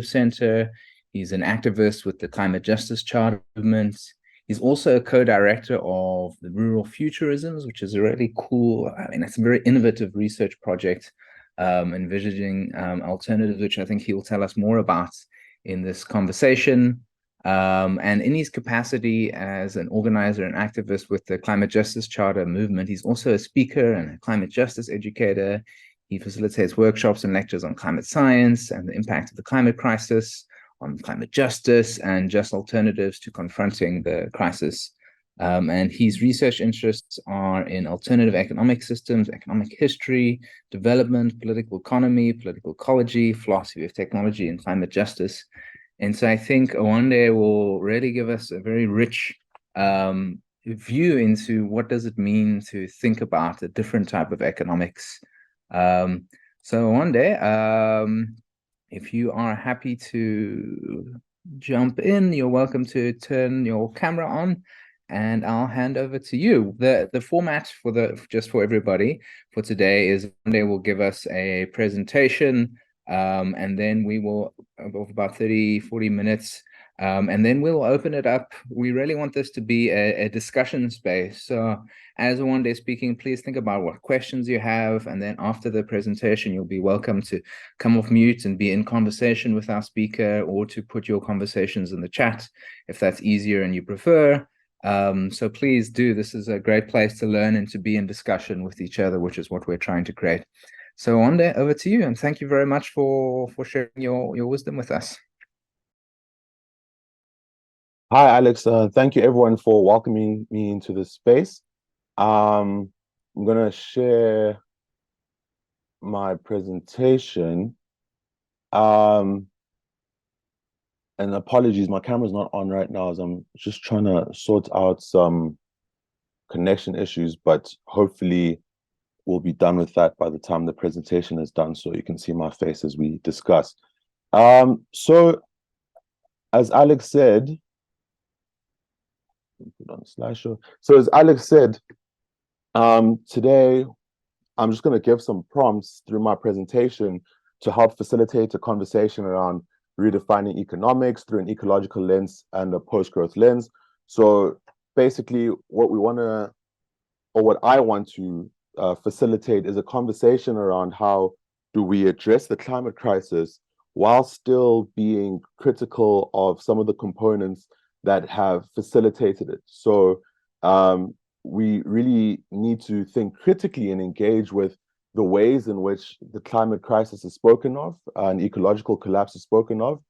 Center. He's an activist with the Climate Justice Charter movement. He's also a co-director of the Rural Futurisms, which is a really cool, it's a very innovative research project envisioning alternatives, which I think he'll tell us more about in this conversation. And in his capacity as an organizer and activist with the Climate Justice Charter movement, he's also a speaker and a climate justice educator. He facilitates workshops and lectures on climate science and the impact of the climate crisis, on climate justice and just alternatives to confronting the crisis. And his research interests are in alternative economic systems, economic history, development, political economy, political ecology, philosophy of technology, and climate justice. And so I think Awande will really give us a very rich view into what does it mean to think about a different type of economics. So Awande, if you are happy to jump in, you're welcome to turn your camera on, and I'll hand over to you. The format just for everybody for today is Awande will give us a presentation, and then we will of about 30-40 minutes, and then we'll open it up. We really want this to be a discussion space. So as Awande is speaking, please think about what questions you have, and then after the presentation, you'll be welcome to come off mute and be in conversation with our speaker, or to put your conversations in the chat if that's easier and you prefer. So please do. This is a great place to learn and to be in discussion with each other, which is what we're trying to create. So Awande, over to you, and thank you very much for sharing your wisdom with us. Hi, Alex. Thank you, everyone, for welcoming me into this space. I'm going to share my presentation. And apologies, my camera's not on right now, as I'm just trying to sort out some connection issues, but hopefully we'll be done with that by the time the presentation is done, so you can see my face as we discuss. So as Alex said, put on the slideshow. So as Alex said, today I'm just going to give some prompts through my presentation to help facilitate a conversation around redefining economics through an ecological lens and a post-growth lens. So basically what I want to facilitate is a conversation around how do we address the climate crisis while still being critical of some of the components that have facilitated it. So we really need to think critically and engage with the ways in which the climate crisis is spoken of and ecological collapse is spoken of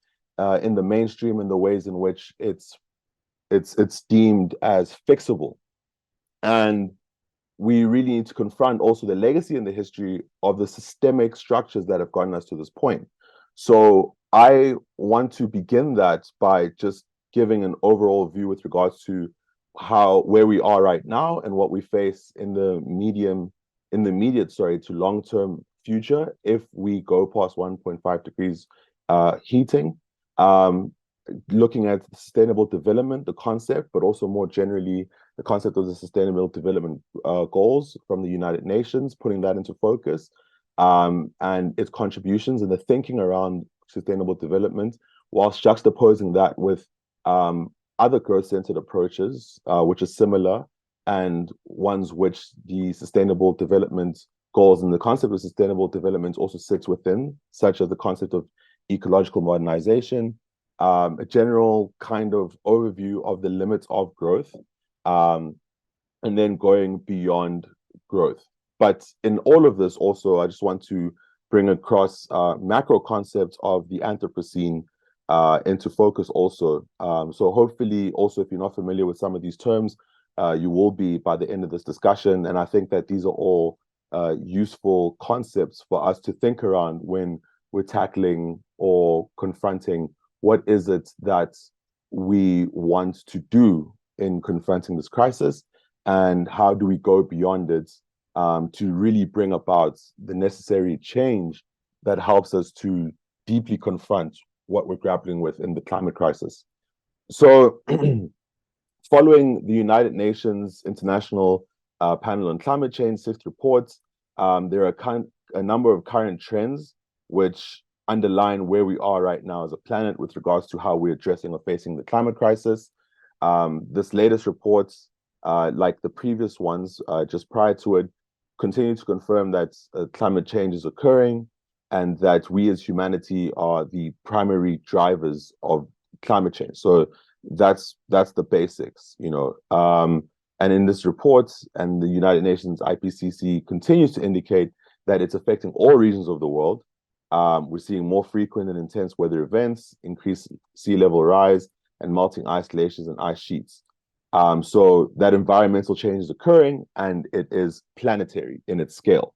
in the mainstream, and the ways in which it's deemed as fixable. And we really need to confront also the legacy and the history of the systemic structures that have gotten us to this point. So I want to begin that by just giving an overall view with regards to where we are right now and what we face in the immediate to long-term future if we go past 1.5 degrees heating. Looking at sustainable development, the concept, but also more generally the concept of the Sustainable Development Goals from the United Nations, putting that into focus, and its contributions and the thinking around sustainable development, whilst juxtaposing that with other growth-centered approaches, which are similar, and ones which the Sustainable Development Goals and the concept of sustainable development also sits within, such as the concept of ecological modernization, a general kind of overview of the limits of growth, and then going beyond growth. But in all of this also, I just want to bring across macro concepts of the Anthropocene into focus also. So hopefully also, if you're not familiar with some of these terms, you will be by the end of this discussion. And I think that these are all useful concepts for us to think around when we're tackling or confronting what is it that we want to do in confronting this crisis, and how do we go beyond it to really bring about the necessary change that helps us to deeply confront what we're grappling with in the climate crisis. So following the United Nations International Panel on Climate Change sixth reports, there are a number of current trends which underline where we are right now as a planet with regards to how we're addressing or facing the climate crisis. This latest report, like the previous ones just prior to it, continue to confirm that climate change is occurring and that we as humanity are the primary drivers of climate change. So that's the basics, you know. And in this report, and the United Nations IPCC continues to indicate that it's affecting all regions of the world. We're seeing more frequent and intense weather events, increased sea level rise, and melting ice glaciers and ice sheets. So that environmental change is occurring, and it is planetary in its scale.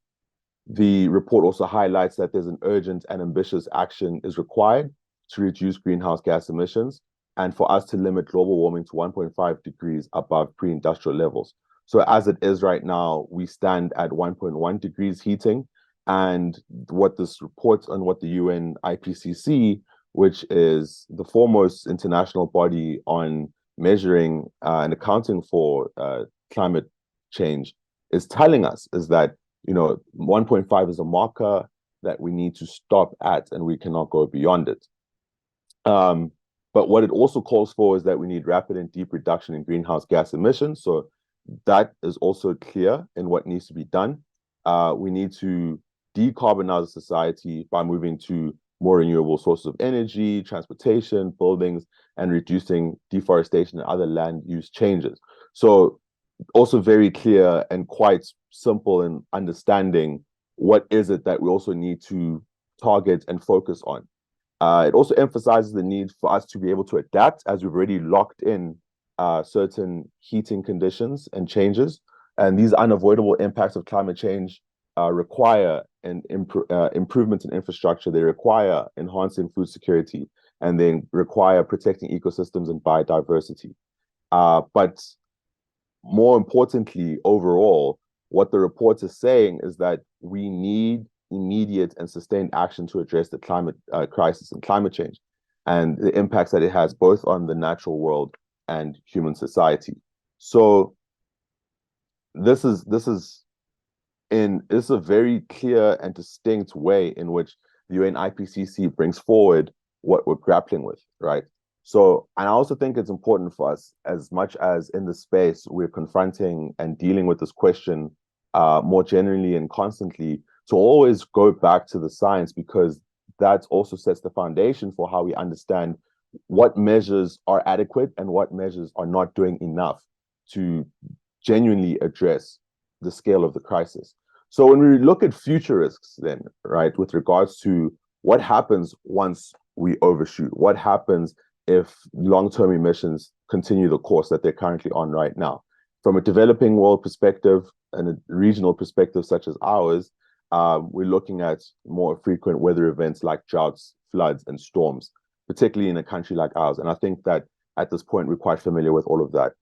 The report also highlights that there's an urgent and ambitious action is required to reduce greenhouse gas emissions and for us to limit global warming to 1.5 degrees above pre-industrial levels. So as it is right now, we stand at 1.1 degrees heating. And what this reports on what the UN IPCC, which is the foremost international body on measuring and accounting for climate change, is telling us is that, you know, 1.5 is a marker that we need to stop at, and we cannot go beyond it. But what it also calls for is that we need rapid and deep reduction in greenhouse gas emissions. So that is also clear in what needs to be done. We need to decarbonize society by moving to more renewable sources of energy, transportation, buildings, and reducing deforestation and other land use changes. So also very clear and quite simple in understanding what is it that we also need to target and focus on. It also emphasizes the need for us to be able to adapt, as we've already locked in certain heating conditions and changes. And these unavoidable impacts of climate change require improvements in infrastructure. They require enhancing food security, and they require protecting ecosystems and biodiversity. But more importantly, overall, what the report is saying is that we need immediate and sustained action to address the climate crisis and climate change and the impacts that it has both on the natural world and human society. So this is a very clear and distinct way in which the UN IPCC brings forward what we're grappling with, right? So, and I also think it's important for us, as much as in the space we're confronting and dealing with this question more generally and constantly, to always go back to the science, because that also sets the foundation for how we understand what measures are adequate and what measures are not doing enough to genuinely address the scale of the crisis. So when we look at future risks then, right, with regards to what happens once we overshoot, what happens if long-term emissions continue the course that they're currently on right now. From a developing world perspective and a regional perspective such as ours, we're looking at more frequent weather events like droughts, floods, and storms, particularly in a country like ours. And I think that at this point, we're quite familiar with all of that.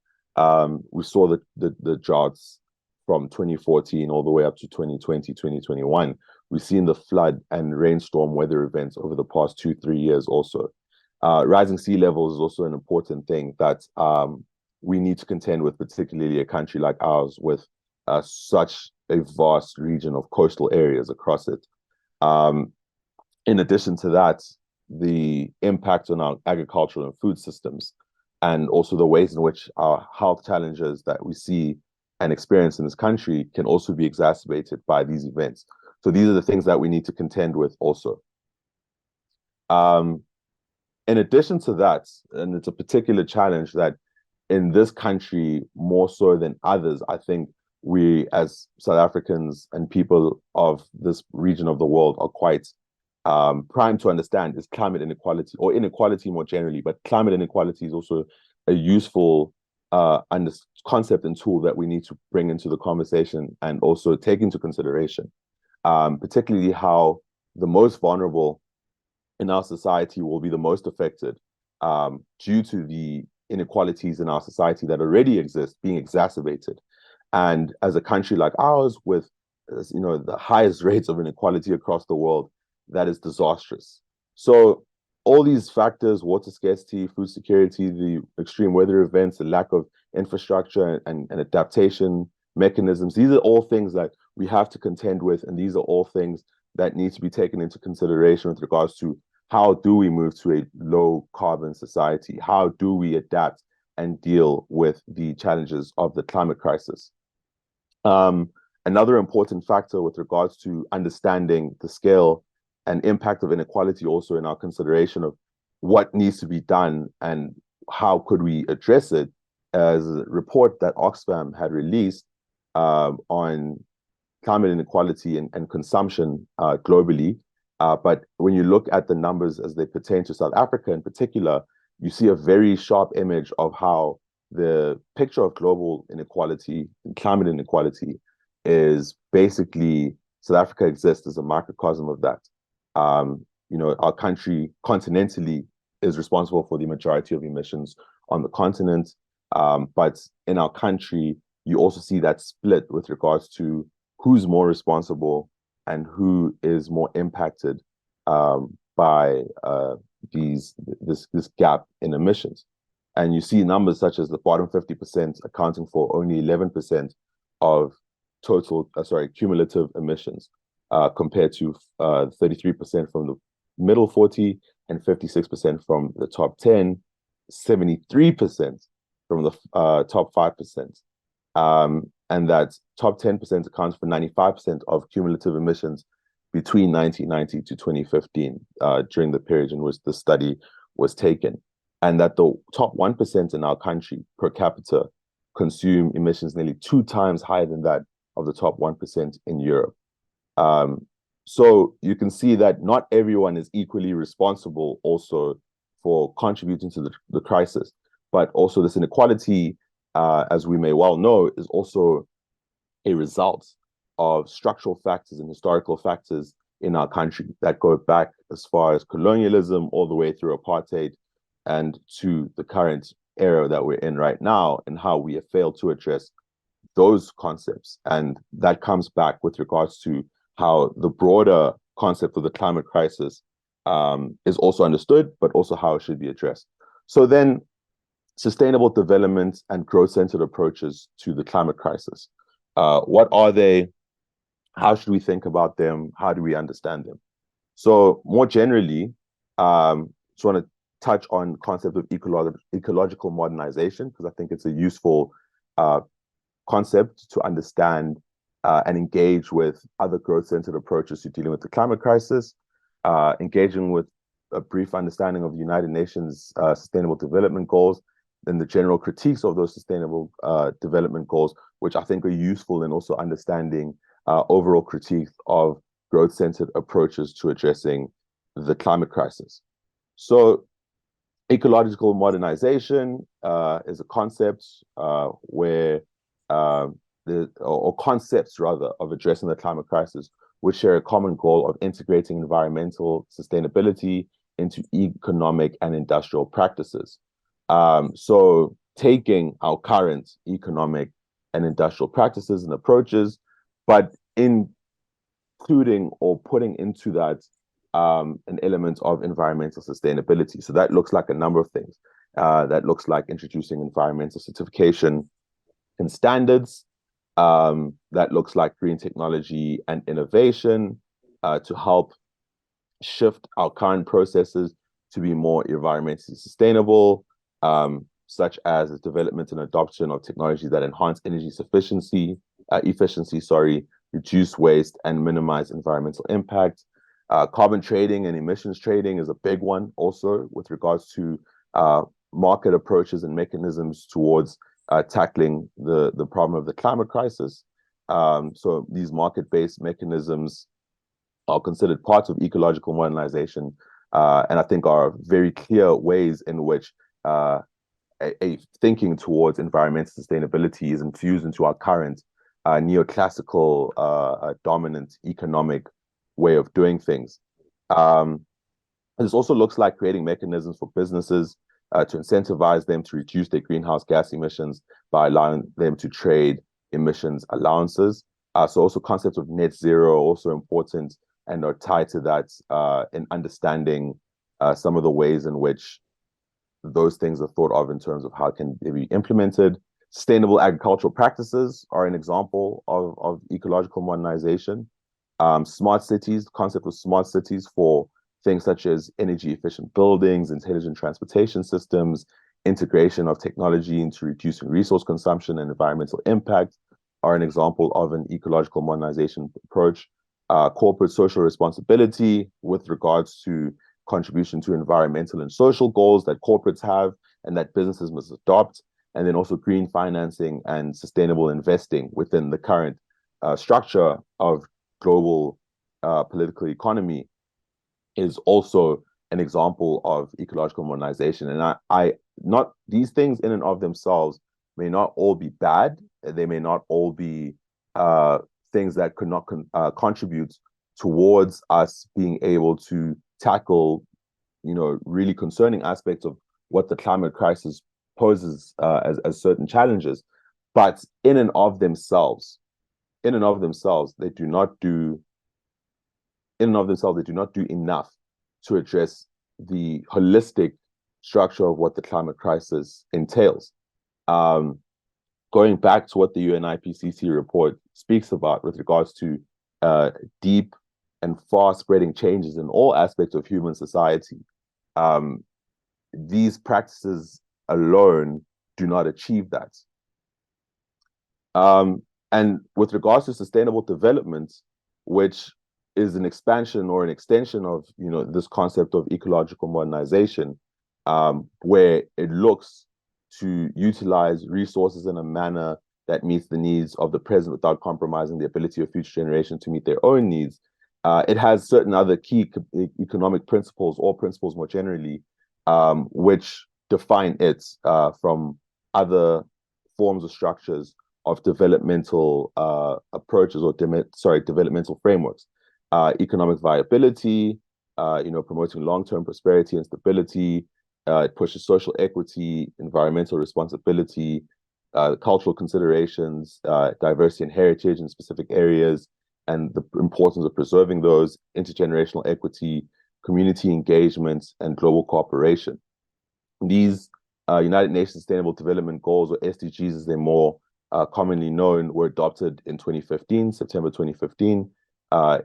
We saw the droughts from 2014 all the way up to 2020, 2021. We've seen the flood and rainstorm weather events over the past 2-3 years also. Rising sea levels is also an important thing that we need to contend with, particularly a country like ours with such a vast region of coastal areas across it. In addition to that, the impact on our agricultural and food systems, and also the ways in which our health challenges that we see and experience in this country can also be exacerbated by these events. So these are the things that we need to contend with also. In addition to that, and it's a particular challenge that in this country, more so than others, I think we as South Africans and people of this region of the world are quite primed to understand is climate inequality, or inequality more generally, but climate inequality is also a useful concept and tool that we need to bring into the conversation and also take into consideration, particularly how the most vulnerable in our society will be the most affected due to the inequalities in our society that already exist being exacerbated. And as a country like ours, with the highest rates of inequality across the world, that is disastrous. So all these factors, water scarcity, food security, the extreme weather events, the lack of infrastructure and adaptation mechanisms, these are all things that we have to contend with, and these are all things that need to be taken into consideration with regards to how do we move to a low carbon society? How do we adapt and deal with the challenges of the climate crisis? Another important factor with regards to understanding the scale and impact of inequality, also in our consideration of what needs to be done and how could we address it, as a report that Oxfam had released on climate inequality and consumption globally. But when you look at the numbers as they pertain to South Africa in particular, you see a very sharp image of how the picture of global inequality and climate inequality is basically South Africa exists as a microcosm of that. Our country continentally is responsible for the majority of emissions on the continent. But in our country, you also see that split with regards to who's more responsible and who is more impacted by this gap in emissions. And you see numbers such as the bottom 50% accounting for only 11% of total, cumulative emissions, compared to 33% from the middle 40 and 56% from the top 10, 73% from the top 5%. And that top 10% accounts for 95% of cumulative emissions between 1990 to 2015, during the period in which the study was taken. And that the top 1% in our country per capita consume emissions nearly 2 times higher than that of the top 1% in Europe. So you can see that not everyone is equally responsible also for contributing to the crisis, but also this inequality, as we may well know, is also a result of structural factors and historical factors in our country that go back as far as colonialism all the way through apartheid and to the current era that we're in right now, and how we have failed to address those concepts. And that comes back with regards to how the broader concept of the climate crisis is also understood, but also how it should be addressed. So then, sustainable development and growth-centered approaches to the climate crisis. What are they? How should we think about them? How do we understand them? So more generally, just want to touch on concept of ecological modernization, because I think it's a useful concept to understand and engage with other growth-centered approaches to dealing with the climate crisis, engaging with a brief understanding of the United Nations Sustainable Development Goals, then the general critiques of those sustainable development goals, which I think are useful in also understanding overall critique of growth-centered approaches to addressing the climate crisis. So ecological modernization is a concept where concepts rather of addressing the climate crisis which share a common goal of integrating environmental sustainability into economic and industrial practices. So taking our current economic and industrial practices and approaches, but including or putting into that an element of environmental sustainability. So that looks like a number of things. That looks like introducing environmental certification and standards. That looks like green technology and innovation to help shift our current processes to be more environmentally sustainable, such as the development and adoption of technology that enhance energy efficiency, reduce waste and minimize environmental impact. Carbon trading and emissions trading is a big one also with regards to market approaches and mechanisms towards tackling the problem of the climate crisis. So these market-based mechanisms are considered parts of ecological modernization, and I think are very clear ways in which a thinking towards environmental sustainability is infused into our current neoclassical dominant economic way of doing things. This also looks like creating mechanisms for businesses to incentivize them to reduce their greenhouse gas emissions by allowing them to trade emissions allowances. So also concepts of net zero are also important and are tied to that in understanding some of the ways in which those things are thought of in terms of how can they be implemented. Sustainable agricultural practices are an example of ecological modernization. Smart cities, the concept of smart cities for things such as energy efficient buildings, intelligent transportation systems, integration of technology into reducing resource consumption and environmental impact are an example of an ecological modernization approach. Corporate social responsibility with regards to contribution to environmental and social goals that corporates have and that businesses must adopt. And then also green financing and sustainable investing within the current structure of global political economy is also an example of ecological modernization. And I not these things in and of themselves may not all be bad. They may not all be things that could not contribute towards us being able to tackle, really concerning aspects of what the climate crisis poses as certain challenges. But in and of themselves, they do not do enough to address the holistic structure of what the climate crisis entails. Going back to what the UN IPCC report speaks about with regards to deep and far-spreading changes in all aspects of human society, these practices alone do not achieve that. And with regards to sustainable development, which is an expansion or an extension of this concept of ecological modernization, where it looks to utilize resources in a manner that meets the needs of the present without compromising the ability of future generations to meet their own needs. It has certain other key economic principles or principles more generally, which define it from other forms or structures of developmental approaches or developmental frameworks. Economic viability, promoting long-term prosperity and stability. It pushes social equity, environmental responsibility, cultural considerations, diversity and heritage in specific areas, and the importance of preserving those, intergenerational equity, community engagement, and global cooperation. These United Nations Sustainable Development Goals, or SDGs as they're more commonly known, were adopted in September 2015,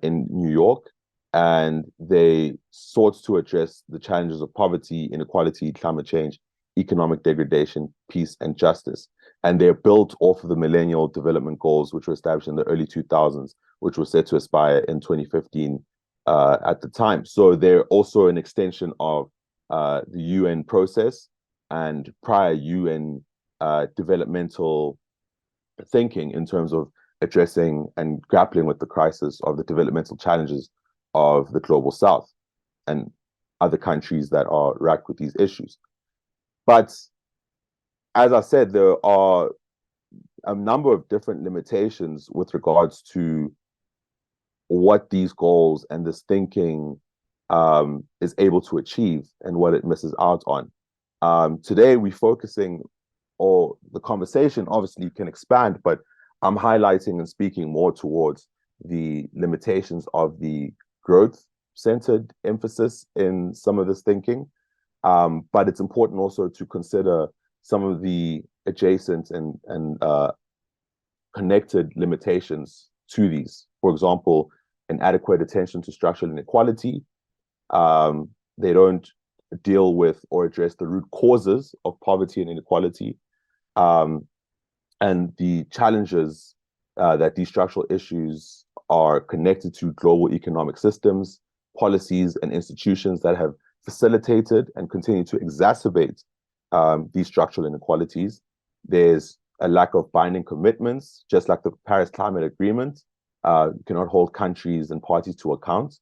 in New York, and they sought to address the challenges of poverty, inequality, climate change, economic degradation, peace, and justice. And they're built off of the Millennial Development Goals, which were established in the early 2000s, which were set to expire in 2015 at the time. So they're also an extension of the UN process and prior UN developmental thinking in terms of addressing and grappling with the crisis of the developmental challenges of the global south and other countries that are racked with these issues. But as I said, there are a number of different limitations with regards to what these goals and this thinking is able to achieve and what it misses out on. Today, we're focusing, or the conversation obviously can expand, but I'm highlighting and speaking more towards the limitations of the growth-centered emphasis in some of this thinking. But it's important also to consider some of the adjacent and connected limitations to these. For example, inadequate attention to structural inequality. They don't deal with or address the root causes of poverty and inequality, and the challenges that these structural issues are connected to global economic systems, policies, and institutions that have facilitated and continue to exacerbate these structural inequalities. There's a lack of binding commitments, just like the Paris Climate Agreement. You cannot hold countries and parties to account.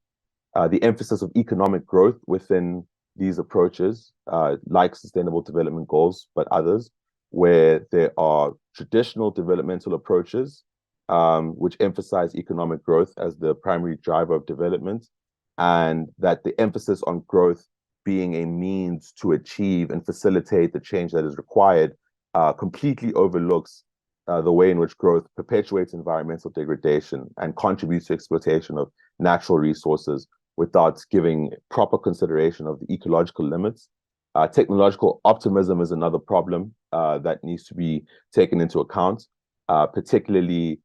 The emphasis of economic growth within these approaches, like Sustainable Development Goals, but others, where there are traditional developmental approaches, which emphasize economic growth as the primary driver of development, and that the emphasis on growth being a means to achieve and facilitate the change that is required completely overlooks the way in which growth perpetuates environmental degradation and contributes to exploitation of natural resources without giving proper consideration of the ecological limits. Technological optimism is another problem that needs to be taken into account, particularly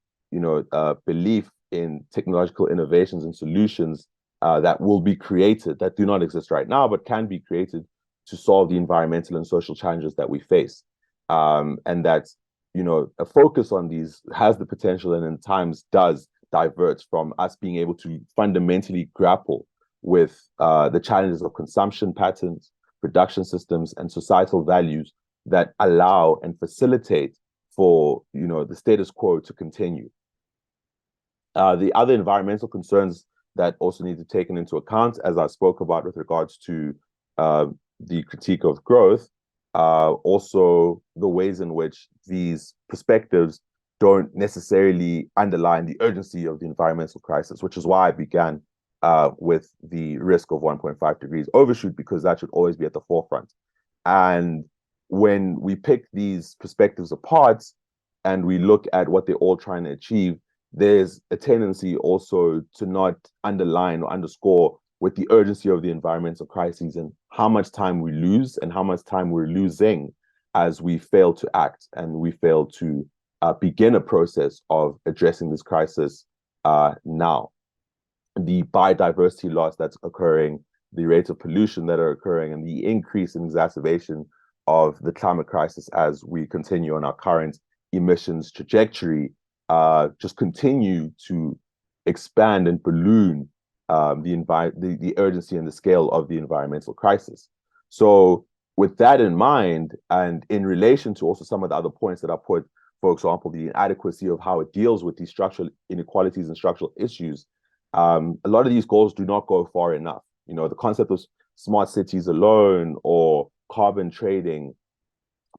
belief in technological innovations and solutions that will be created, that do not exist right now, but can be created to solve the environmental and social challenges that we face. And that, a focus on these has the potential, and in times does divert from us being able to fundamentally grapple with the challenges of consumption patterns, production systems, and societal values that allow and facilitate for the status quo to continue. The other environmental concerns that also need to be taken into account, as I spoke about with regards to the critique of growth, also the ways in which these perspectives don't necessarily underline the urgency of the environmental crisis, which is why I began with the risk of 1.5 degrees overshoot, because that should always be at the forefront. And when we pick these perspectives apart and we look at what they're all trying to achieve, there's a tendency also to not underline or underscore with the urgency of the environmental crises and how much time we lose and how much time we're losing as we fail to act and we fail to begin a process of addressing this crisis now. The biodiversity loss that's occurring, the rates of pollution that are occurring, and the increase in exacerbation of the climate crisis as we continue on our current emissions trajectory just continue to expand and balloon the urgency and the scale of the environmental crisis. So with that in mind, and in relation to also some of the other points that I put, for example, the inadequacy of how it deals with these structural inequalities and structural issues, a lot of these goals do not go far enough. The concept of smart cities alone or carbon trading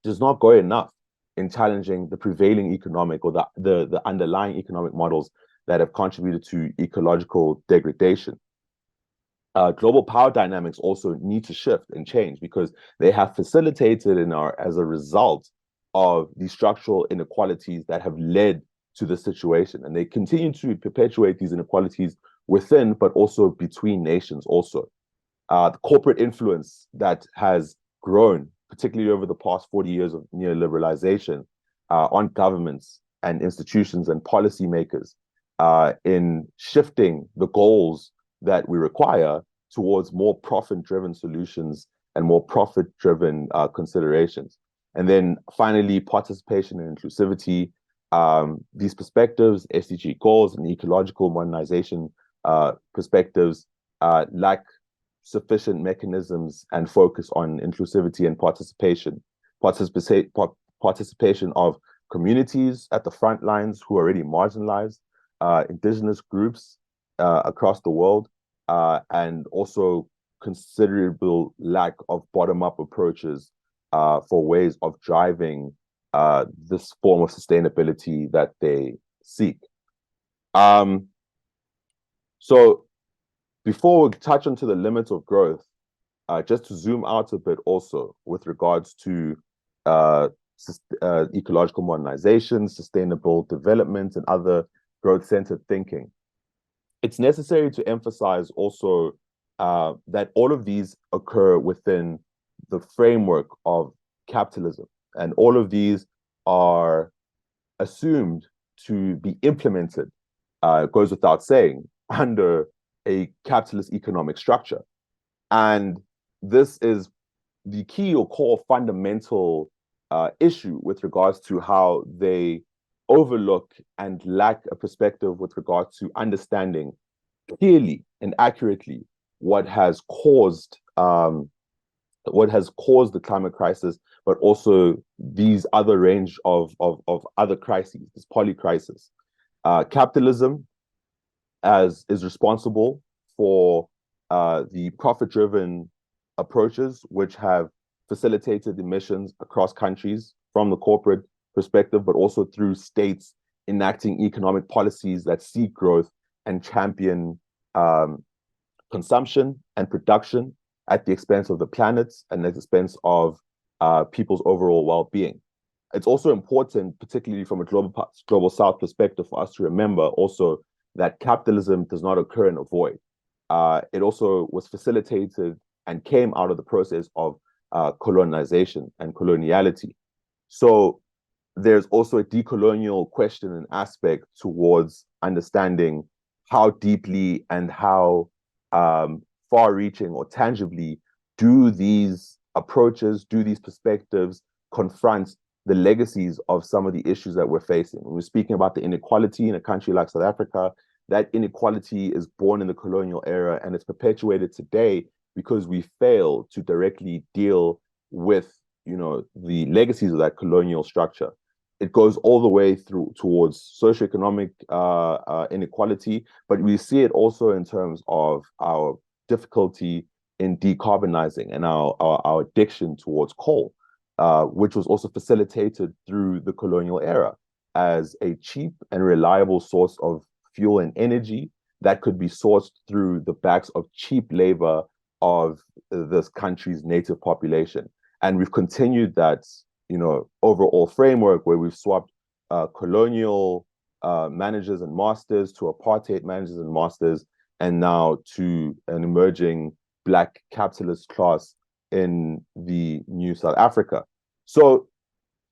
does not go enough in challenging the prevailing economic or the underlying economic models that have contributed to ecological degradation. Global power dynamics also need to shift and change because they have facilitated as a result of the structural inequalities that have led to the situation. And they continue to perpetuate these inequalities within, but also between nations also. The corporate influence that has grown, particularly over the past 40 years of neoliberalization, on governments and institutions and policymakers in shifting the goals that we require towards more profit-driven solutions and more profit-driven considerations. And then finally, participation and inclusivity. These perspectives, SDG goals and ecological modernization perspectives lack sufficient mechanisms and focus on inclusivity and participation of communities at the front lines who are already marginalized, indigenous groups across the world, and also considerable lack of bottom-up approaches for ways of driving this form of sustainability that they seek. So before we touch onto the limits of growth, just to zoom out a bit also with regards to ecological modernization, sustainable development, and other growth-centered thinking. It's necessary to emphasize also that all of these occur within the framework of capitalism, and all of these are assumed to be implemented, goes without saying, under a capitalist economic structure. And this is the key or core fundamental issue with regards to how they overlook and lack a perspective with regards to understanding clearly and accurately what has caused the climate crisis, but also these other range of other crises, this polycrisis. Capitalism is responsible for the profit-driven approaches which have facilitated emissions across countries from the corporate perspective, but also through states enacting economic policies that seek growth and champion consumption and production at the expense of the planet and at the expense of people's overall well-being. It's also important, particularly from a global South perspective, for us to remember also that capitalism does not occur in a void. It also was facilitated and came out of the process of colonization and coloniality. So there's also a decolonial question and aspect towards understanding how deeply and how far-reaching or tangibly do these approaches, do these perspectives confront the legacies of some of the issues that we're facing. When we're speaking about the inequality in a country like South Africa, that inequality is born in the colonial era and it's perpetuated today because we fail to directly deal with, the legacies of that colonial structure. It goes all the way through towards socioeconomic inequality, but we see it also in terms of our difficulty in decarbonizing and our addiction towards coal, which was also facilitated through the colonial era as a cheap and reliable source of fuel and energy that could be sourced through the backs of cheap labor of this country's native population. And we've continued that, overall framework where we've swapped colonial managers and masters to apartheid managers and masters, and now to an emerging Black capitalist class in the new South Africa. So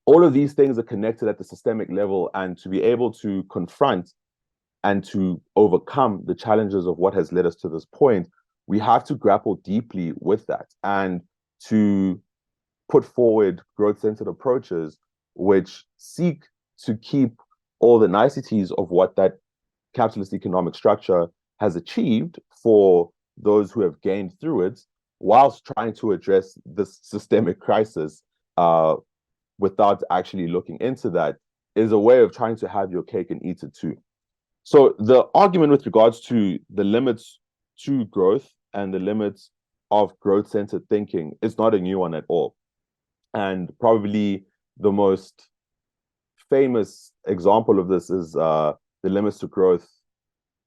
all of these things are connected at the systemic level, and to be able to confront and to overcome the challenges of what has led us to this point, we have to grapple deeply with that and to put forward growth-centered approaches which seek to keep all the niceties of what that capitalist economic structure has achieved for those who have gained through it, whilst trying to address this systemic crisis without actually looking into that, is a way of trying to have your cake and eat it too. So the argument with regards to the limits to growth and the limits of growth-centered thinking is not a new one at all. And probably the most famous example of this is the Limits to Growth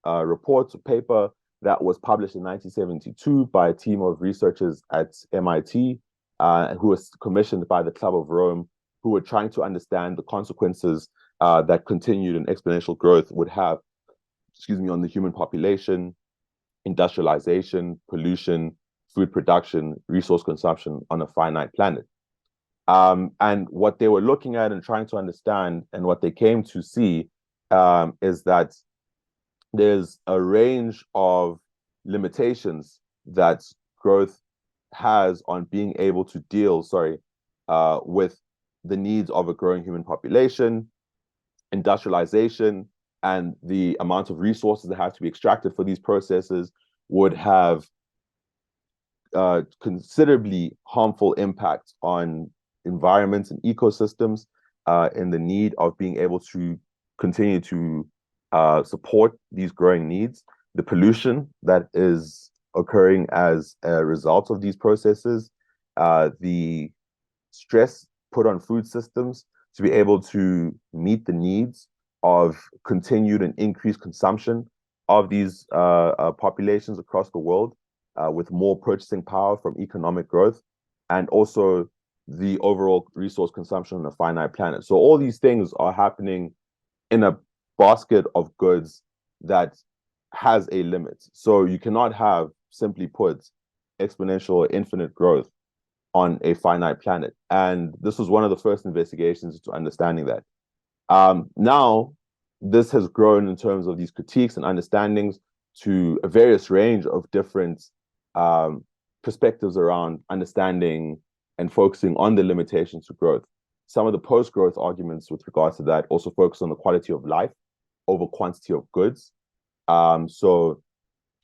report or paper that was published in 1972 by a team of researchers at MIT, who was commissioned by the Club of Rome, who were trying to understand the consequences that continued and exponential growth would have, on the human population, industrialization, pollution, food production, resource consumption on a finite planet. And what they were looking at and trying to understand, and what they came to see, is that there's a range of limitations that growth has on being able to deal, with the needs of a growing human population, industrialization, and the amount of resources that have to be extracted for these processes would have considerably harmful impacts on environments and ecosystems, in the need of being able to continue to support these growing needs, the pollution that is occurring as a result of these processes, the stress put on food systems to be able to meet the needs of continued and increased consumption of these populations across the world, with more purchasing power from economic growth, and also the overall resource consumption on a finite planet. So all these things are happening in a basket of goods that has a limit. So you cannot have, simply put, exponential or infinite growth on a finite planet. And this was one of the first investigations into understanding that. Now, this has grown in terms of these critiques and understandings to a various range of different perspectives around understanding and focusing on the limitations to growth. Some of the post-growth arguments with regards to that also focus on the quality of life over quantity of goods. So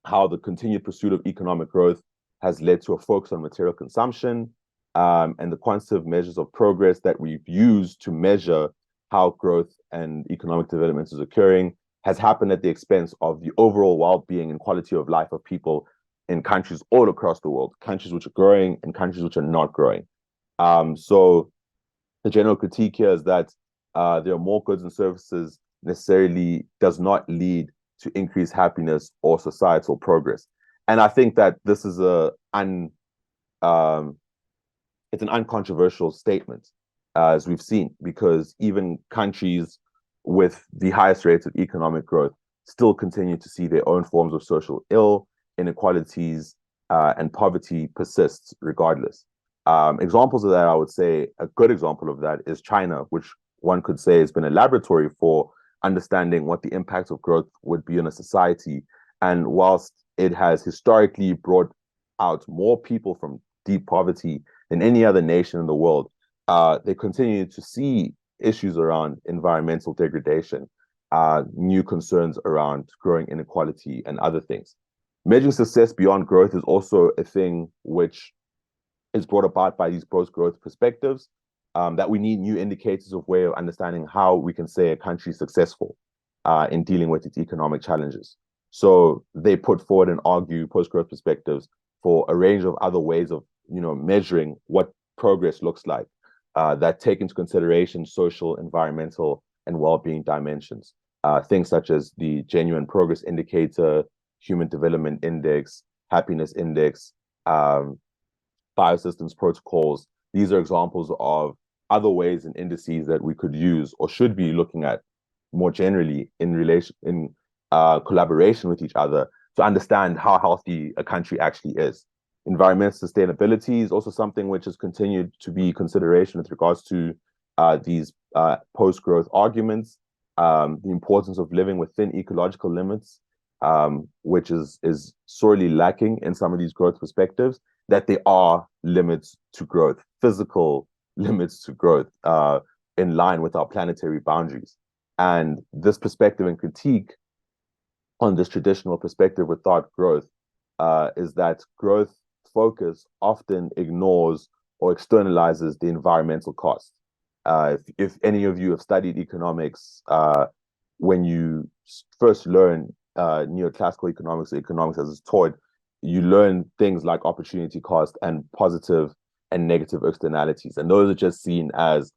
how the continued pursuit of economic growth has led to a focus on material consumption, and the quantitative measures of progress that we've used to measure how growth and economic development is occurring has happened at the expense of the overall well-being and quality of life of people in countries all across the world, countries which are growing and countries which are not growing. So the general critique here is that there are more goods and services necessarily does not lead to increased happiness or societal progress. And I think that this is it's an uncontroversial statement, as we've seen, because even countries with the highest rates of economic growth still continue to see their own forms of social ill, inequalities, and poverty persists regardless. Examples of that, I would say, a good example of that is China, which one could say has been a laboratory for understanding what the impact of growth would be on a society. And whilst it has historically brought out more people from deep poverty than any other nation in the world, they continue to see issues around environmental degradation, new concerns around growing inequality and other things. Measuring success beyond growth is also a thing which is brought about by these post-growth perspectives, that we need new indicators of way of understanding how we can say a country is successful in dealing with its economic challenges. So they put forward and argue post-growth perspectives for a range of other ways of measuring what progress looks like, that take into consideration social, environmental, and well-being dimensions. Things such as the Genuine Progress Indicator, Human Development Index, Happiness Index, biosystems protocols. These are examples of other ways and indices that we could use or should be looking at more generally in collaboration with each other to understand how healthy a country actually is. Environmental sustainability is also something which has continued to be consideration with regards to these post-growth arguments. The importance of living within ecological limits, which is sorely lacking in some of these growth perspectives, that there are limits to growth, physical limits to growth, in line with our planetary boundaries. And this perspective and critique on this traditional perspective without growth is that growth focus often ignores or externalizes the environmental cost. If any of you have studied economics, when you first learn neoclassical economics, or economics as it's taught, you learn things like opportunity cost and positive and negative externalities. And those are just seen as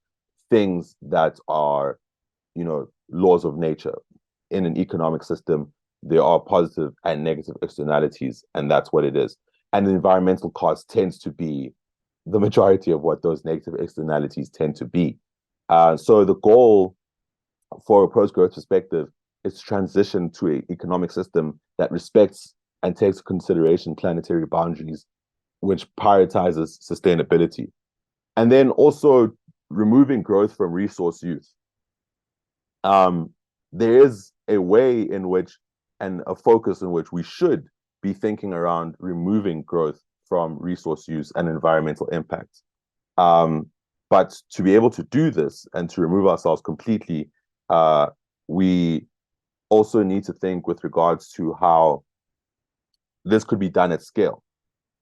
things that are, laws of nature. In an economic system, there are positive and negative externalities, and that's what it is. And the environmental cost tends to be the majority of what those negative externalities tend to be. So the goal for a post-growth perspective is to transition to an economic system that respects and takes into consideration planetary boundaries, which prioritizes sustainability. And then also removing growth from resource use. There is a way in which, and a focus in which we should be thinking around removing growth from resource use and environmental impacts. But to be able to do this and to remove ourselves completely, we also need to think with regards to how this could be done at scale.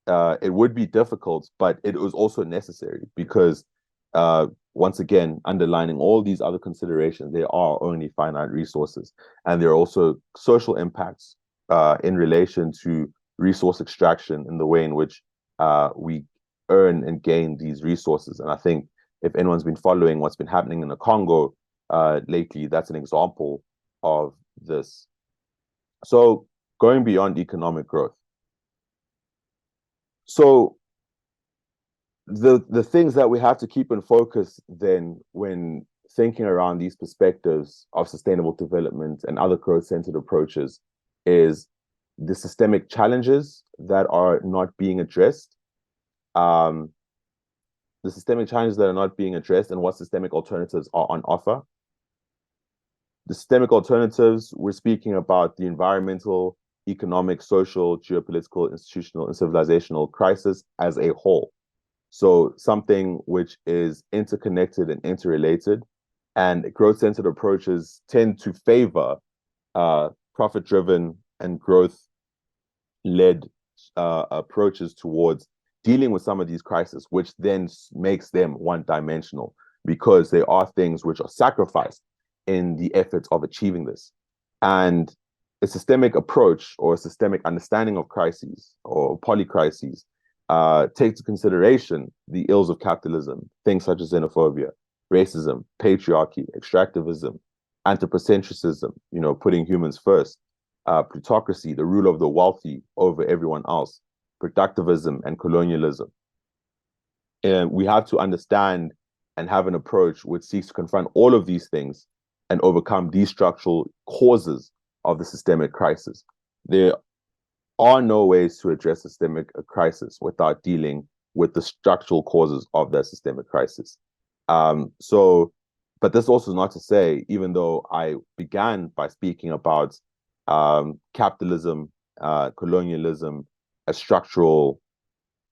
It would be difficult, but it was also necessary because, once again, underlining all these other considerations, there are only finite resources, and there are also social impacts in relation to resource extraction in the way in which we earn and gain these resources. And I think if anyone's been following what's been happening in the Congo lately, that's an example of this. So going beyond economic growth. So the things that we have to keep in focus then when thinking around these perspectives of sustainable development and other growth-centered approaches is the systemic challenges that are not being addressed, and what systemic alternatives are on offer. The systemic alternatives, we're speaking about the environmental, economic, social, geopolitical, institutional, and civilizational crisis as a whole. So something which is interconnected and interrelated, and growth-centered approaches tend to favor profit-driven and growth-led approaches towards dealing with some of these crises, which then makes them one-dimensional because they are things which are sacrificed in the efforts of achieving this. And a systemic approach or a systemic understanding of crises or polycrises takes into consideration the ills of capitalism, things such as xenophobia, racism, patriarchy, extractivism, anthropocentrism, putting humans first, plutocracy, the rule of the wealthy over everyone else, productivism, and colonialism. And we have to understand and have an approach which seeks to confront all of these things and overcome these structural causes of the systemic crisis. There are no ways to address systemic crisis without dealing with the structural causes of that systemic crisis. So But this also is not to say, even though I began by speaking about capitalism, colonialism as structural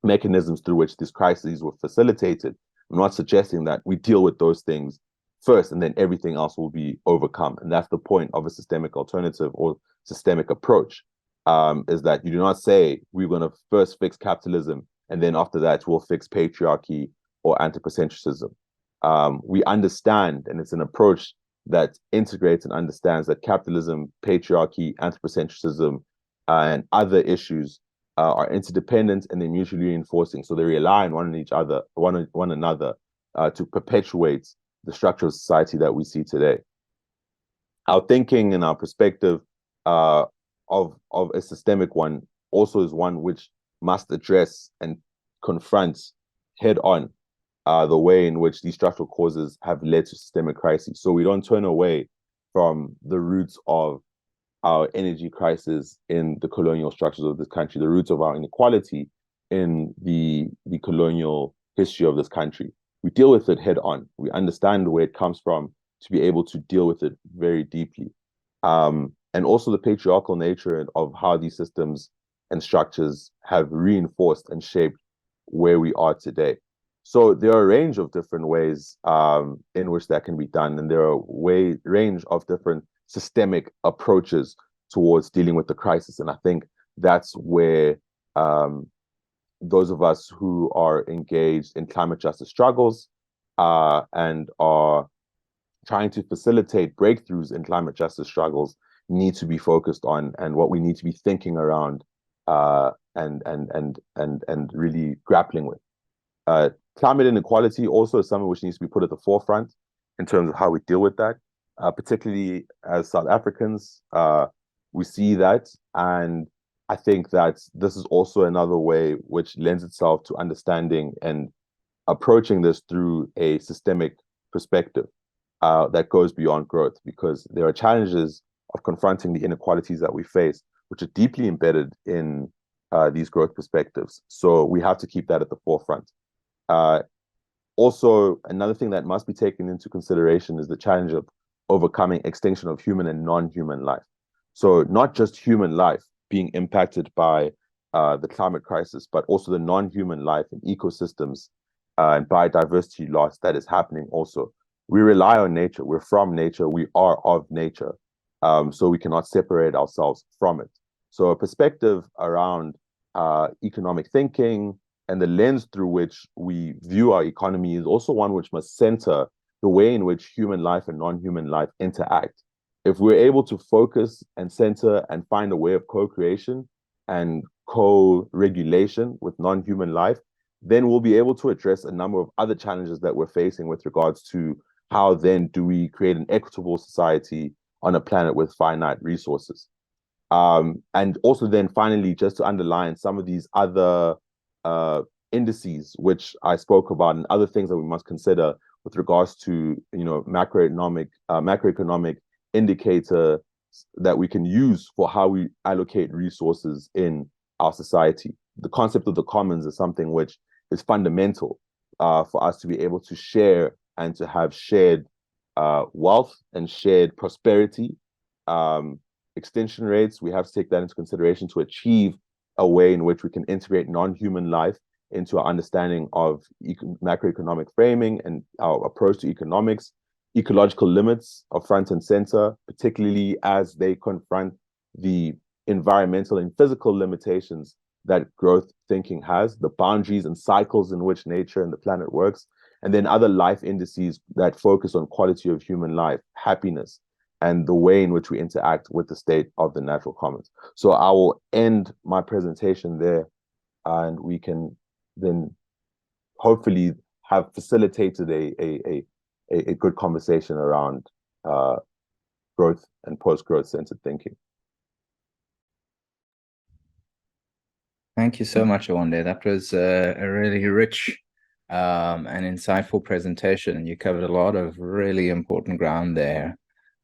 mechanisms through which these crises were facilitated, I'm not suggesting that we deal with those things first and then everything else will be overcome. And that's the point of a systemic alternative or systemic approach, is that you do not say we're going to first fix capitalism and then after that we'll fix patriarchy or anthropocentrism. We understand, and it's an approach that integrates and understands that capitalism, patriarchy, anthropocentrism, and other issues are interdependent and they're mutually reinforcing. So they rely on one another, to perpetuate the structure of society that we see today. Our thinking and our perspective of a systemic one also is one which must address and confront head on the way in which these structural causes have led to systemic crises. So we don't turn away from the roots of our energy crisis in the colonial structures of this country, the roots of our inequality in the colonial history of this country. We deal with it head on. We understand where it comes from to be able to deal with it very deeply. And also the patriarchal nature of how these systems and structures have reinforced and shaped where we are today. So there are a range of different ways in which that can be done, and there are a range of different systemic approaches towards dealing with the crisis. And I think that's where those of us who are engaged in climate justice struggles and are trying to facilitate breakthroughs in climate justice struggles need to be focused on, and what we need to be thinking around and really grappling with. Climate inequality also is something which needs to be put at the forefront in terms of how we deal with that, particularly as South Africans. We see that, and I think that this is also another way which lends itself to understanding and approaching this through a systemic perspective that goes beyond growth, because there are challenges of confronting the inequalities that we face, which are deeply embedded in these growth perspectives. So we have to keep that at the forefront. Also, another thing that must be taken into consideration is the challenge of overcoming extinction of human and non-human life. So not just human life being impacted by the climate crisis, but also the non-human life and ecosystems and biodiversity loss that is happening also. We rely on nature. We're from nature. We are of nature. So we cannot separate ourselves from it. So a perspective around economic thinking and the lens through which we view our economy is also one which must center the way in which human life and non-human life interact. If we're able to focus and center and find a way of co-creation and co-regulation with non-human life, then we'll be able to address a number of other challenges that we're facing with regards to how then do we create an equitable society on a planet with finite resources. And also then finally, just to underline some of these other indices which I spoke about and other things that we must consider with regards to, macroeconomic indicator that we can use for how we allocate resources in our society. The concept of the commons is something which is fundamental for us to be able to share and to have shared wealth and shared prosperity. Extinction rates, we have to take that into consideration to achieve a way in which we can integrate non-human life into our understanding of macroeconomic framing and our approach to economics. Ecological limits are front and center, particularly as they confront the environmental and physical limitations that growth thinking has, the boundaries and cycles in which nature and the planet works, and then other life indices that focus on quality of human life, happiness, and the way in which we interact with the state of the natural commons. So I will end my presentation there, and we can then hopefully have facilitated a good conversation around growth and post-growth centered thinking. Thank you so much, Awande. That was a really rich and insightful presentation. You covered a lot of really important ground there.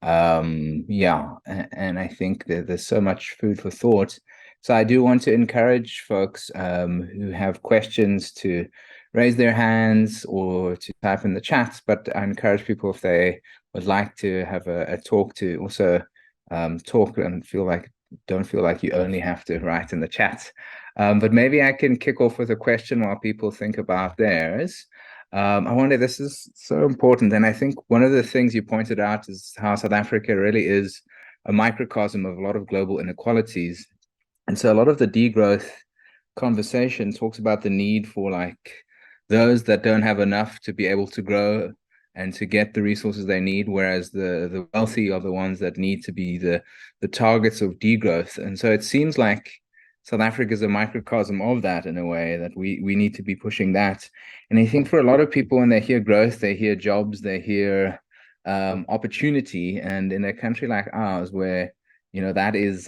Yeah, and I think that there's so much food for thought. So I do want to encourage folks who have questions to raise their hands or to type in the chat, but I encourage people if they would like to have a talk to also talk and don't feel like you only have to write in the chat. But maybe I can kick off with a question while people think about theirs. I wonder, this is so important. And I think one of the things you pointed out is how South Africa really is a microcosm of a lot of global inequalities. And so a lot of the degrowth conversation talks about the need for like those that don't have enough to be able to grow and to get the resources they need, whereas the wealthy are the ones that need to be the targets of degrowth. And so it seems like South Africa is a microcosm of that in a way that we need to be pushing that. And I think for a lot of people, when they hear growth, they hear jobs, they hear opportunity. And in a country like ours, where that is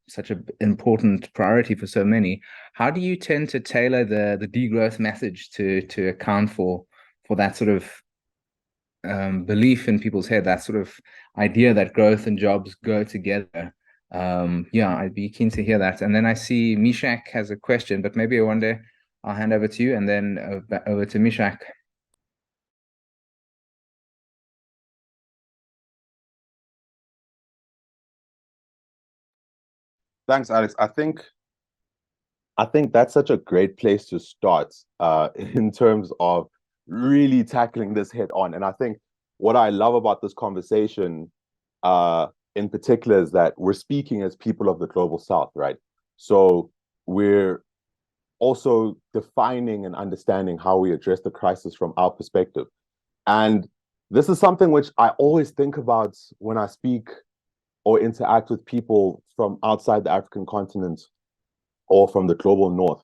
such an important priority for so many. How do you tend to tailor the degrowth message to account for that sort of belief in people's head, that sort of idea that growth and jobs go together? Yeah, I'd be keen to hear that. And then I see Mishak has a question, but maybe one day I'll hand over to you and then over to Mishak. Thanks, Alex. I think that's such a great place to start in terms of really tackling this head on. And I think what I love about this conversation in particular is that we're speaking as people of the global south, right? So we're also defining and understanding how we address the crisis from our perspective. And this is something which I always think about when I speak or interact with people from outside the African continent or from the global north,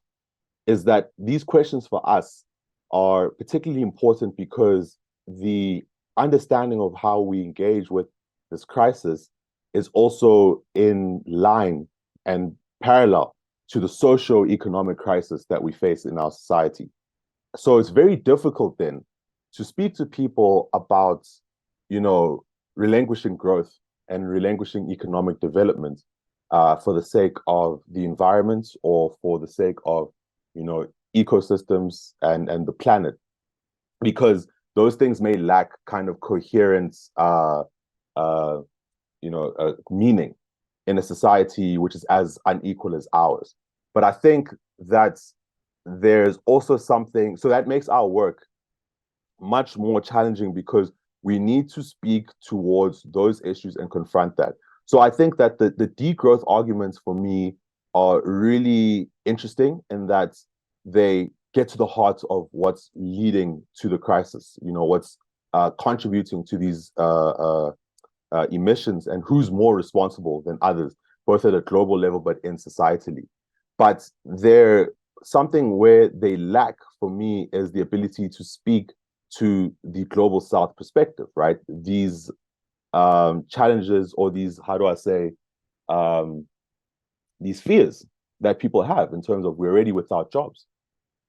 is that these questions for us are particularly important because the understanding of how we engage with this crisis is also in line and parallel to the socio-economic crisis that we face in our society. So it's very difficult then to speak to people about, relinquishing growth and relinquishing economic development for the sake of the environment or for the sake of, ecosystems and the planet, because those things may lack kind of coherence, meaning in a society which is as unequal as ours. But I think that there's also something, so that makes our work much more challenging because we need to speak towards those issues and confront that. So I think that the degrowth arguments for me are really interesting in that they get to the heart of what's leading to the crisis, what's contributing to these emissions and who's more responsible than others, both at a global level but in societally. But they're something where they lack for me is the ability to speak to the global south perspective, right? These challenges or these, how do I say, these fears that people have in terms of we're already without jobs.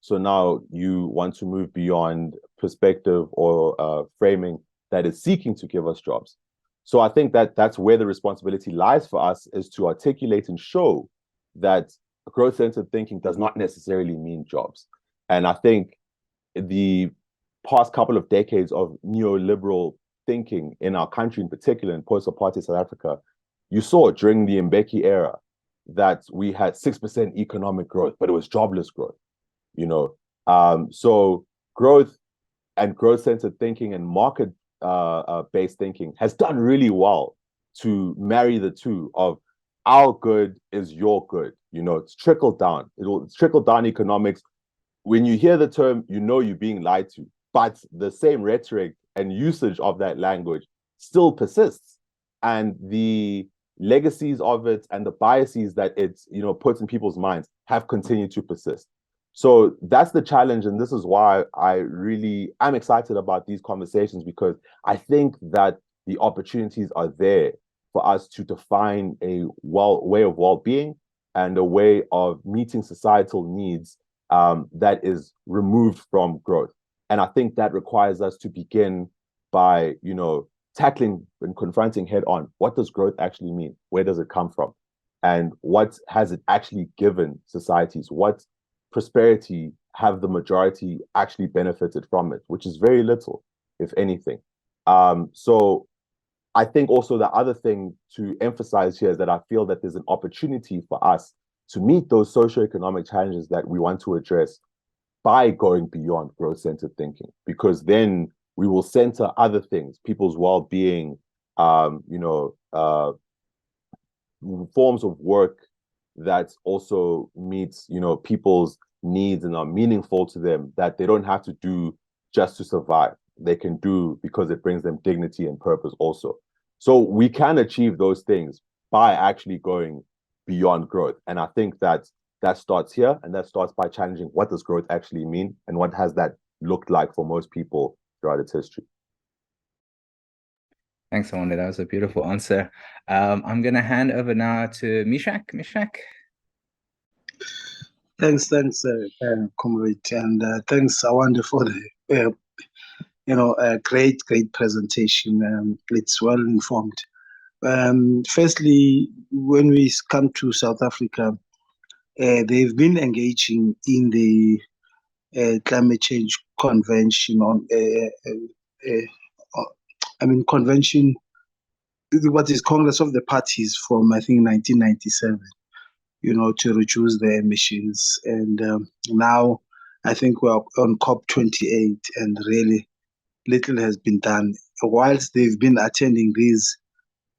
So now you want to move beyond perspective or framing that is seeking to give us jobs. So I think that that's where the responsibility lies for us, is to articulate and show that growth-centered thinking does not necessarily mean jobs. And I think the past couple of decades of neoliberal thinking in our country, in particular in post-apartheid South Africa, you saw during the Mbeki era that we had 6% economic growth, but it was jobless growth. So growth and growth-centered thinking and market-based thinking has done really well to marry the two of our good is your good. It's trickle down. It's trickle down economics. When you hear the term, you're being lied to, but the same rhetoric and usage of that language still persists. And the legacies of it and the biases that it puts in people's minds have continued to persist. So that's the challenge, and this is why I'm excited about these conversations, because I think that the opportunities are there for us to define a way of well-being and a way of meeting societal needs that is removed from growth. And I think that requires us to begin by, tackling and confronting head on, what does growth actually mean? Where does it come from? And what has it actually given societies? What prosperity have the majority actually benefited from it, which is very little, if anything. So I think also the other thing to emphasize here is that I feel that there's an opportunity for us to meet those socioeconomic challenges that we want to address by going beyond growth-centered thinking, because then we will center other things, people's well-being, forms of work that also meets, people's needs and are meaningful to them, that they don't have to do just to survive. They can do because it brings them dignity and purpose also. So we can achieve those things by actually going beyond growth. And I think that starts here, and that starts by challenging what does growth actually mean and what has that looked like for most people throughout its history. Thanks, Awande. That was a beautiful answer. I'm going to hand over now to Mishak. Mishak. Thanks, comrade, and thanks, Awande, for the great presentation. It's well informed. Firstly, when we come to South Africa, they've been engaging in the climate change convention convention, what is Congress of the Parties from, I think, 1997, to reduce the emissions. And now I think we're on COP28, and really little has been done. Whilst they've been attending these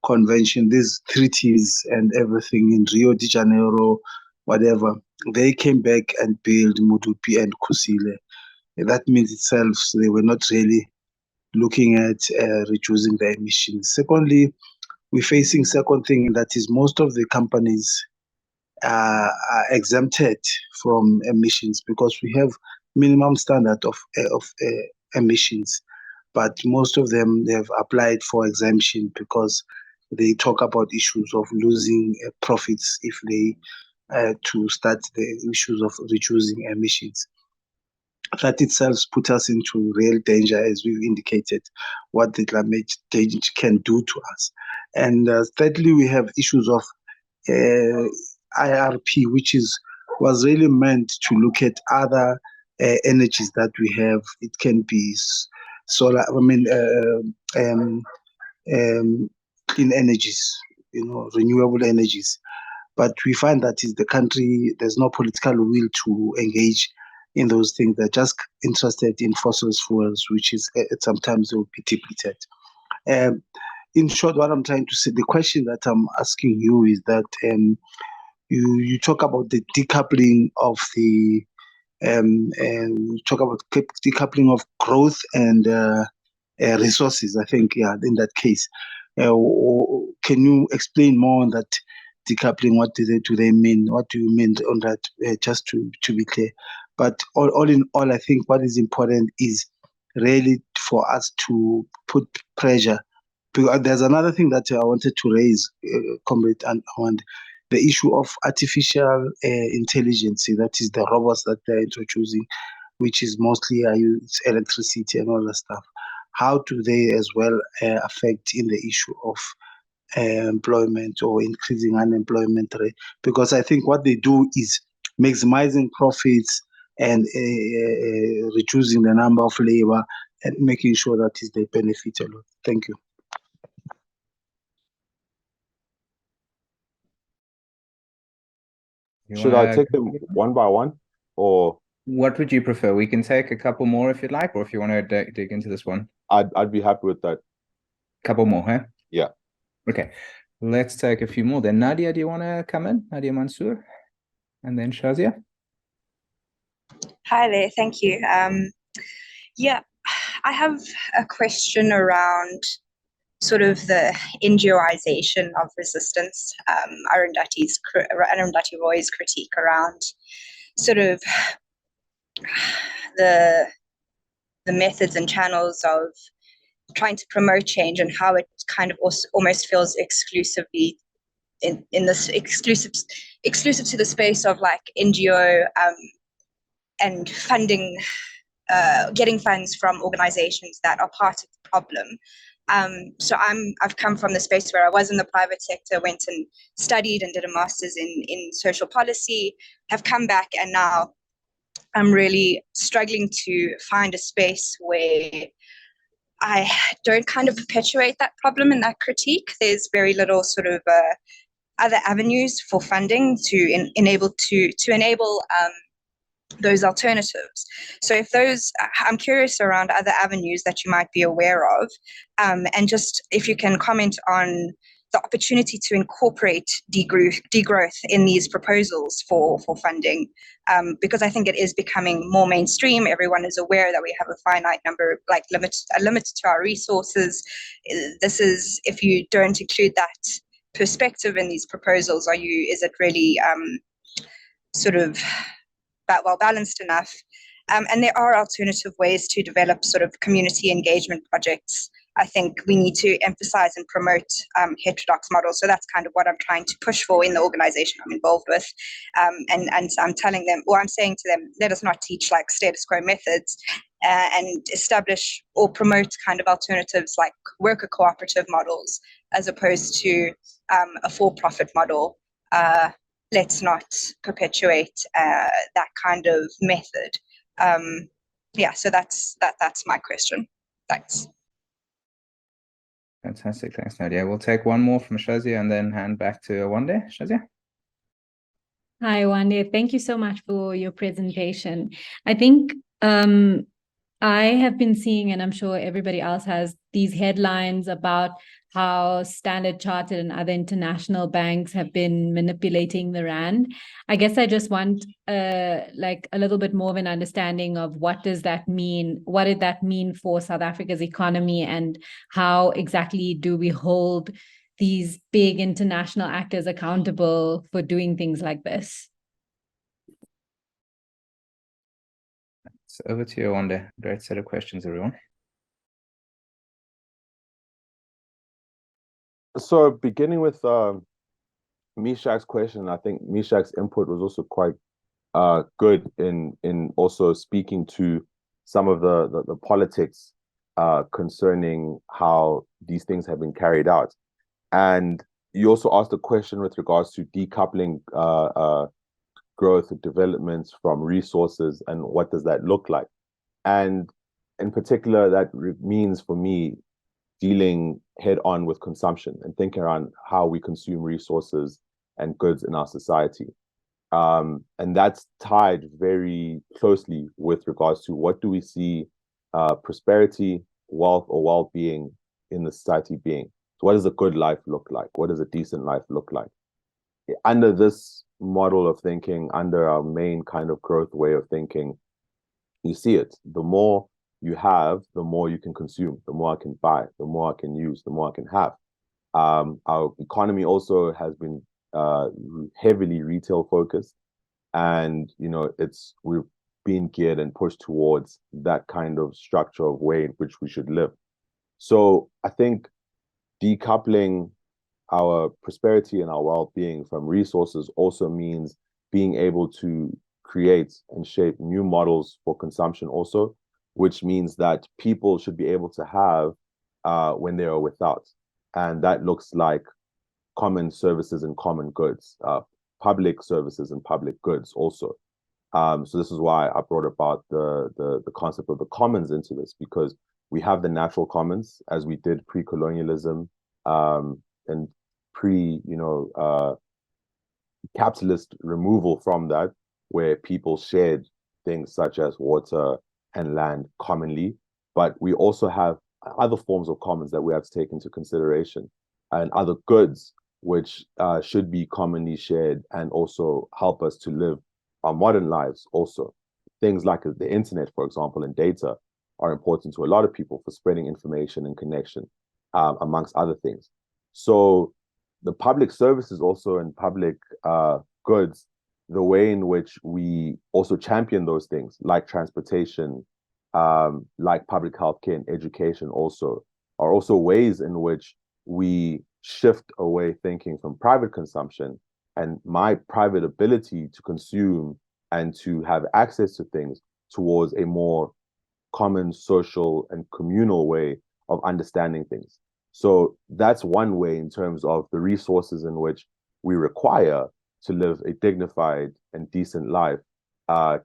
convention, these treaties and everything in Rio de Janeiro, whatever, they came back and built Mudupi and Kusile. That means itself they were not really looking at reducing the emissions. Secondly, we're facing second thing, that is most of the companies are exempted from emissions because we have minimum standard of emissions, but most of them, they have applied for exemption because they talk about issues of losing profits if they to start the issues of reducing emissions. That itself put us into real danger, as we've indicated, what the climate change can do to us. And thirdly, we have issues of IRP, which was really meant to look at other energies that we have. It can be solar, clean energies, renewable energies. But we find that in the country, there's no political will to engage in those things. They're just interested in fossil fuels, which is sometimes will be depleted. In short, what I'm trying to say, the question that I'm asking you is that you talk about the decoupling of the decoupling of growth and resources. I think, in that case, can you explain more on that decoupling? What do they mean? What do you mean on that? Just to be clear. But all in all, I think what is important is really for us to put pressure. Because there's another thing that I wanted to raise, comrade, and the issue of artificial intelligence. That is the robots that they're introducing, which is mostly it's electricity and all that stuff. How do they as well affect in the issue of employment or increasing unemployment rate? Because I think what they do is maximizing profits and reducing the number of labor and making sure that they benefit a lot. Thank you. Should I take them one by one, or what would you prefer? We can take a couple more if you'd like, or if you want to dig into this one. I'd be happy with that. Couple more, huh? Yeah. Okay, let's take a few more. Then Nadia, do you want to come in? Nadia Mansour, and then Shazia. Hi there, thank you. Yeah, I have a question around sort of the NGOization of resistance. Arundhati Roy's critique around sort of the methods and channels of trying to promote change, and how it kind of also almost feels exclusively in this exclusive to the space of like NGO and funding, getting funds from organizations that are part of the problem. So I've come from the space where I was in the private sector, went and studied and did a master's in social policy, have come back and now I'm really struggling to find a space where I don't kind of perpetuate that problem and that critique. There's very little sort of other avenues for funding to enable those alternatives. So if those, I'm curious around other avenues that you might be aware of, and just if you can comment on the opportunity to incorporate degrowth in these proposals for funding, because I think it is becoming more mainstream. Everyone is aware that we have a finite number, like a limit to our resources. This is, if you don't include that perspective in these proposals, is it really sort of well balanced enough? And there are alternative ways to develop sort of community engagement projects. I think we need to emphasize and promote heterodox models. So that's kind of what I'm trying to push for in the organization I'm involved with. And I'm telling them, or I'm saying to them, let us not teach like status quo methods, and establish or promote kind of alternatives like worker cooperative models as opposed to a for-profit model. Let's not perpetuate that kind of method. So that's my question. Thanks. Fantastic. Thanks, Nadia. We'll take one more from Shazia and then hand back to Awande. Shazia? Hi, Awande. Thank you so much for your presentation. I think I have been seeing, and I'm sure everybody else has, these headlines about how Standard Chartered and other international banks have been manipulating the rand. I guess I just want like a little bit more of an understanding of what does that mean? What did that mean for South Africa's economy, and how exactly do we hold these big international actors accountable for doing things like this? So over to you, Awande. Great set of questions, everyone. So beginning with Mishak's question, I think Mishak's input was also quite good in also speaking to some of the politics concerning how these things have been carried out. And you also asked a question with regards to decoupling growth and developments from resources, and what does that look like? And in particular, that means for me dealing head on with consumption and thinking around how we consume resources and goods in our society. And that's tied very closely with regards to what do we see prosperity, wealth, or well-being in the society being. So what does a good life look like? What does a decent life look like? Under this model of thinking, under our main kind of growth way of thinking, you see it. The more you have, the more you can consume, the more I can buy, the more I can use, the more I can have. Our economy also has been heavily retail focused, and we've been geared and pushed towards that kind of structure of way in which we should live. So I think decoupling our prosperity and our well-being from resources also means being able to create and shape new models for consumption also, which means that people should be able to have when they are without. And that looks like common services and common goods, public services and public goods also. So this is why I brought about the concept of the commons into this, because we have the natural commons as we did pre-colonialism and capitalist removal from that, where people shared things such as water and land commonly. But we also have other forms of commons that we have to take into consideration, and other goods which should be commonly shared and also help us to live our modern lives also. Things like the internet, for example, and data are important to a lot of people for spreading information and connection, amongst other things. So the public services also and public goods, the way in which we also champion those things, like transportation, like public healthcare and education also, are also ways in which we shift away thinking from private consumption and my private ability to consume and to have access to things towards a more common, social, and communal way of understanding things. So that's one way in terms of the resources in which we require to live a dignified and decent life,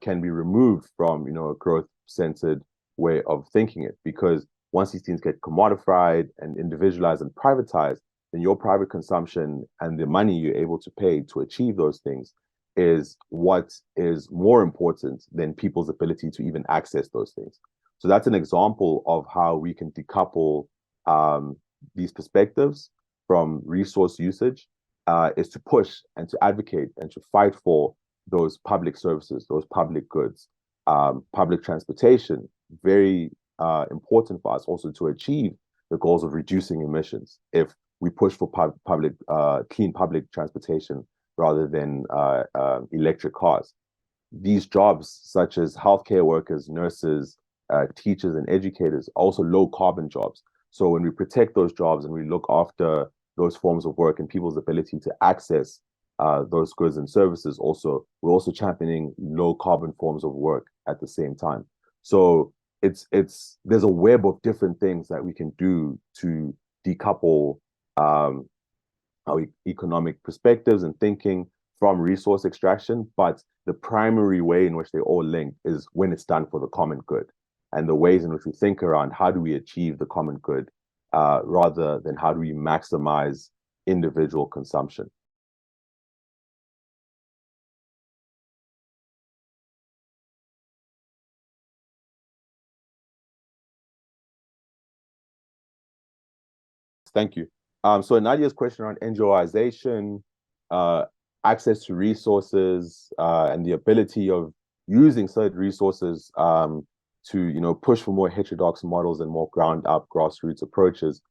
can be removed from, a growth-centered way of thinking it. Because once these things get commodified and individualized and privatized, then your private consumption and the money you're able to pay to achieve those things is what is more important than people's ability to even access those things. So that's an example of how we can decouple these perspectives from resource usage, is to push and to advocate and to fight for those public services, those public goods, public transportation, very important for us also to achieve the goals of reducing emissions. If we push for clean public transportation rather than electric cars, these jobs such as healthcare workers, nurses, teachers, and educators are also low carbon jobs. So when we protect those jobs and we look after those forms of work and people's ability to access those goods and services, also we're also championing low carbon forms of work at the same time. So there's a web of different things that we can do to decouple our economic perspectives and thinking from resource extraction, but the primary way in which they all link is when it's done for the common good, and the ways in which we think around how do we achieve the common good rather than how do we maximize individual consumption. Thank you. So Nadia's question around NGOization, access to resources, and the ability of using certain resources to push for more heterodox models and more ground-up grassroots approaches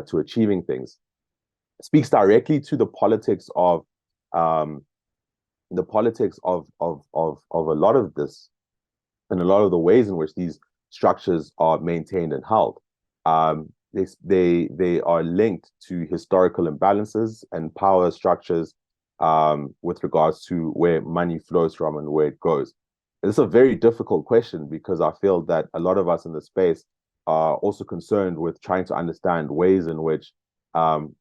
to achieving things, speaks directly to the politics of a lot of this, and a lot of the ways in which these structures are maintained and held. They are linked to historical imbalances and power structures with regards to where money flows from and where it goes. It's a very difficult question because I feel that a lot of us in the space are also concerned with trying to understand ways in which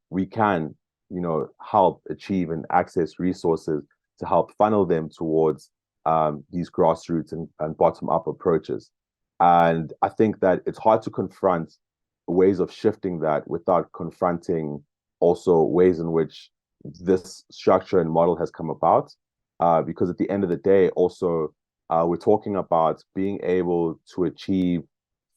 we can, help achieve and access resources to help funnel them towards these grassroots and bottom-up approaches. And I think that it's hard to confront ways of shifting that without confronting also ways in which this structure and model has come about. Because at the end of the day, also, we're talking about being able to achieve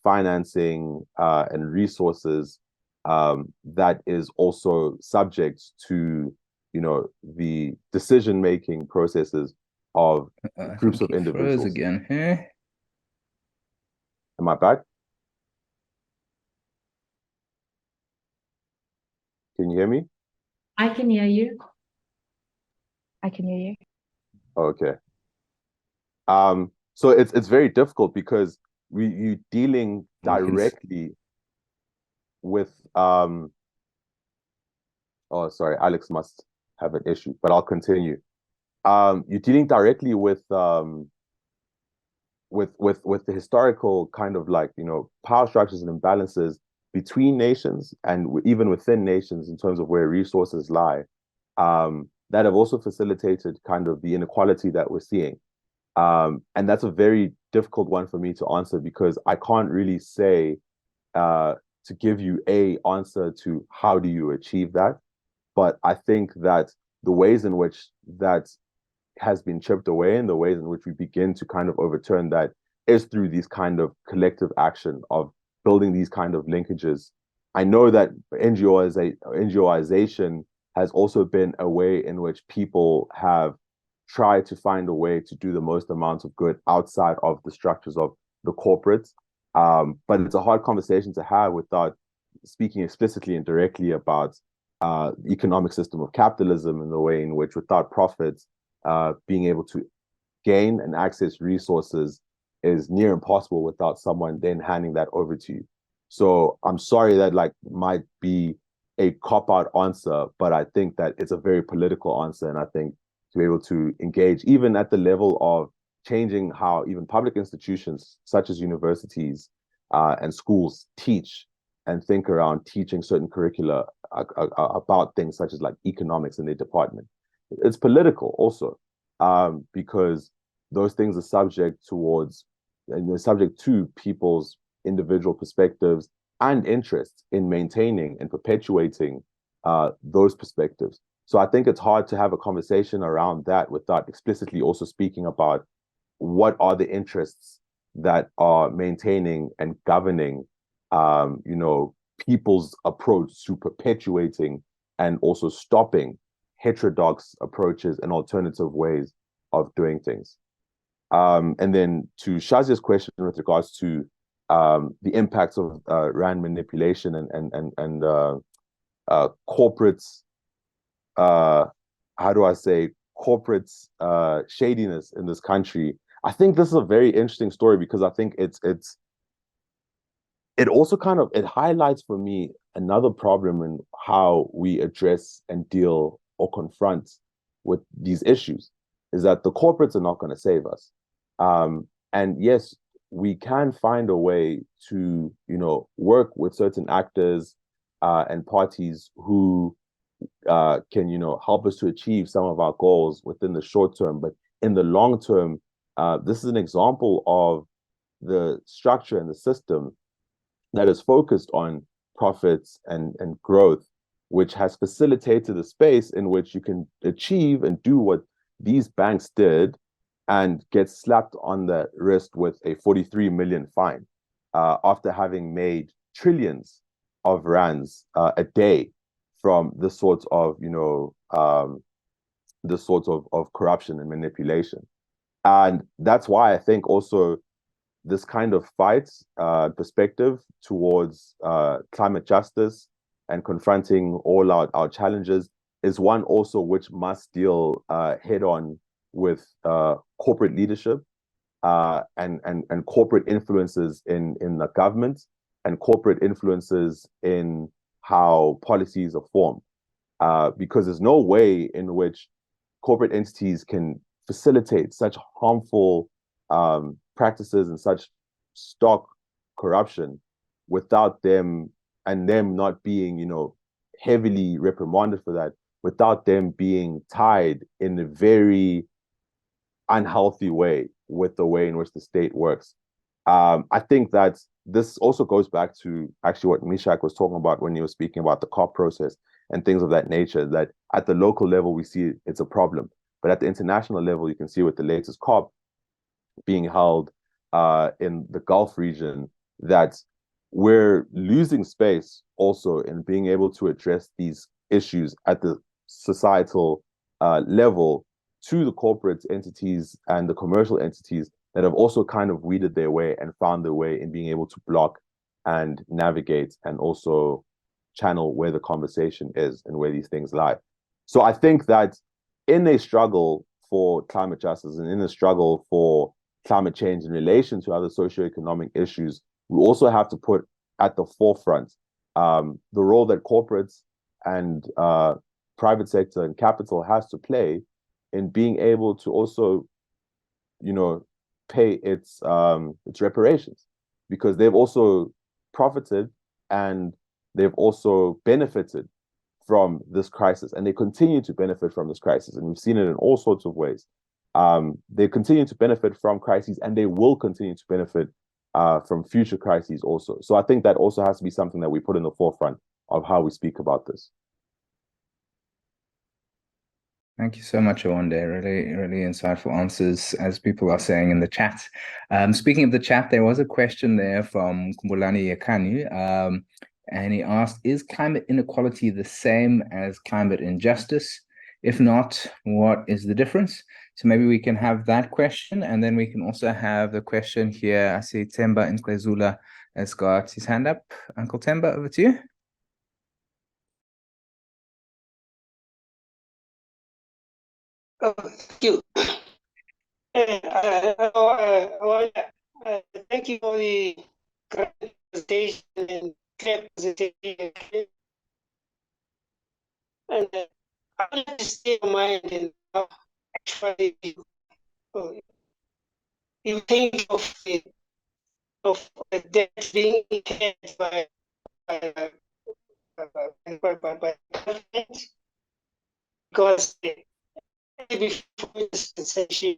financing and resources that is also subject to, the decision-making processes of groups of individuals. Froze again, huh? Am I back? Can you hear me? I can hear you. I can hear you. Okay. So it's very difficult because you dealing directly with oh, sorry, Alex must have an issue, but I'll continue. You're dealing directly with the historical kind of power structures and imbalances between nations and even within nations in terms of where resources lie, that have also facilitated kind of the inequality that we're seeing. And that's a very difficult one for me to answer because I can't really say to give you a answer to how do you achieve that. But I think that the ways in which that has been chipped away and the ways in which we begin to kind of overturn that is through these kind of collective action of building these kind of linkages. I know that NGOization has also been a way in which people have tried to find a way to do the most amount of good outside of the structures of the corporates. But it's a hard conversation to have without speaking explicitly and directly about the economic system of capitalism and the way in which without profits, being able to gain and access resources is near impossible without someone then handing that over to you. So I'm sorry that might be a cop-out answer, but I think that it's a very political answer. And I think to be able to engage even at the level of changing how even public institutions such as universities and schools teach and think around teaching certain curricula about things such as economics in their department. It's political also, because those things are subject towards, subject to people's individual perspectives and interests in maintaining and perpetuating those perspectives. So I think it's hard to have a conversation around that without explicitly also speaking about what are the interests that are maintaining and governing, people's approach to perpetuating and also stopping heterodox approaches and alternative ways of doing things. And then to Shazia's question with regards to the impacts of RAND manipulation and corporates, how do I say, corporate shadiness in this country. I think this is a very interesting story because I think it also kind of, it highlights for me another problem in how we address and deal or confront with these issues, is that the corporates are not going to save us. And yes, we can find a way to, work with certain actors and parties who can, help us to achieve some of our goals within the short term. But in the long term, this is an example of the structure and the system that is focused on profits and growth, which has facilitated a space in which you can achieve and do what these banks did and get slapped on the wrist with a 43 million fine after having made trillions of rands a day from this sort of, of corruption and manipulation. And that's why I think also this kind of fight perspective towards climate justice and confronting all our challenges is one also which must deal head on with corporate leadership and corporate influences in the government and corporate influences in how policies are formed. Because there's no way in which corporate entities can facilitate such harmful practices and such stock corruption without them not being, heavily reprimanded for that, without them being tied in a very unhealthy way with the way in which the state works. I think that this also goes back to actually what Mishak was talking about when he was speaking about the COP process and things of that nature, that at the local level, we see it's a problem. But at the international level, you can see with the latest COP being held in the Gulf region, that we're losing space also in being able to address these issues at the societal level to the corporate entities and the commercial entities that have also kind of weeded their way and found their way in being able to block and navigate and also channel where the conversation is and where these things lie. So I think that in a struggle for climate justice and in a struggle for climate change in relation to other socioeconomic issues, we also have to put at the forefront the role that corporates and private sector and capital has to play in being able to also, pay its reparations, because they've also profited and they've also benefited from this crisis, and they continue to benefit from this crisis, and we've seen it in all sorts of ways. They continue to benefit from crises, and they will continue to benefit from future crises also. So I think that also has to be something that we put in the forefront of how we speak about this. Thank you so much, Awande. Really, really insightful answers, as people are saying in the chat. Speaking of the chat, there was a question there from Kumbulani Yakanu, and he asked, is climate inequality the same as climate injustice? If not, what is the difference? So maybe we can have that question, and then we can also have the question here. I see Temba Nkwezula has got his hand up. Uncle Temba, over to you. Thank you. Thank you for the presentation and clear presentation. And I would like to stay in mind and actually you think of debt being incurred by government, because before this session,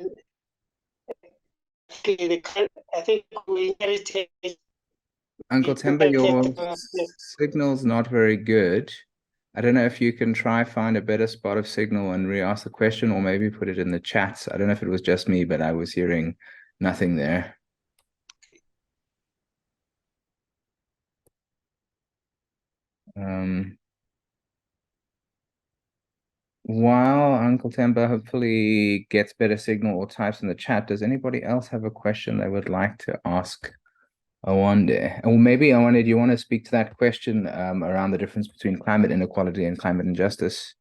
I think we inherited. Uncle Temba, your signal's not very good. I don't know if you can try find a better spot of signal and re-ask the question, or maybe put it in the chat. I don't know if it was just me, but I was hearing nothing there. While Uncle Temba hopefully gets better signal or types in the chat, does anybody else have a question they would like to ask Awande? Or maybe Awande, do you want to speak to that question around the difference between climate inequality and climate injustice?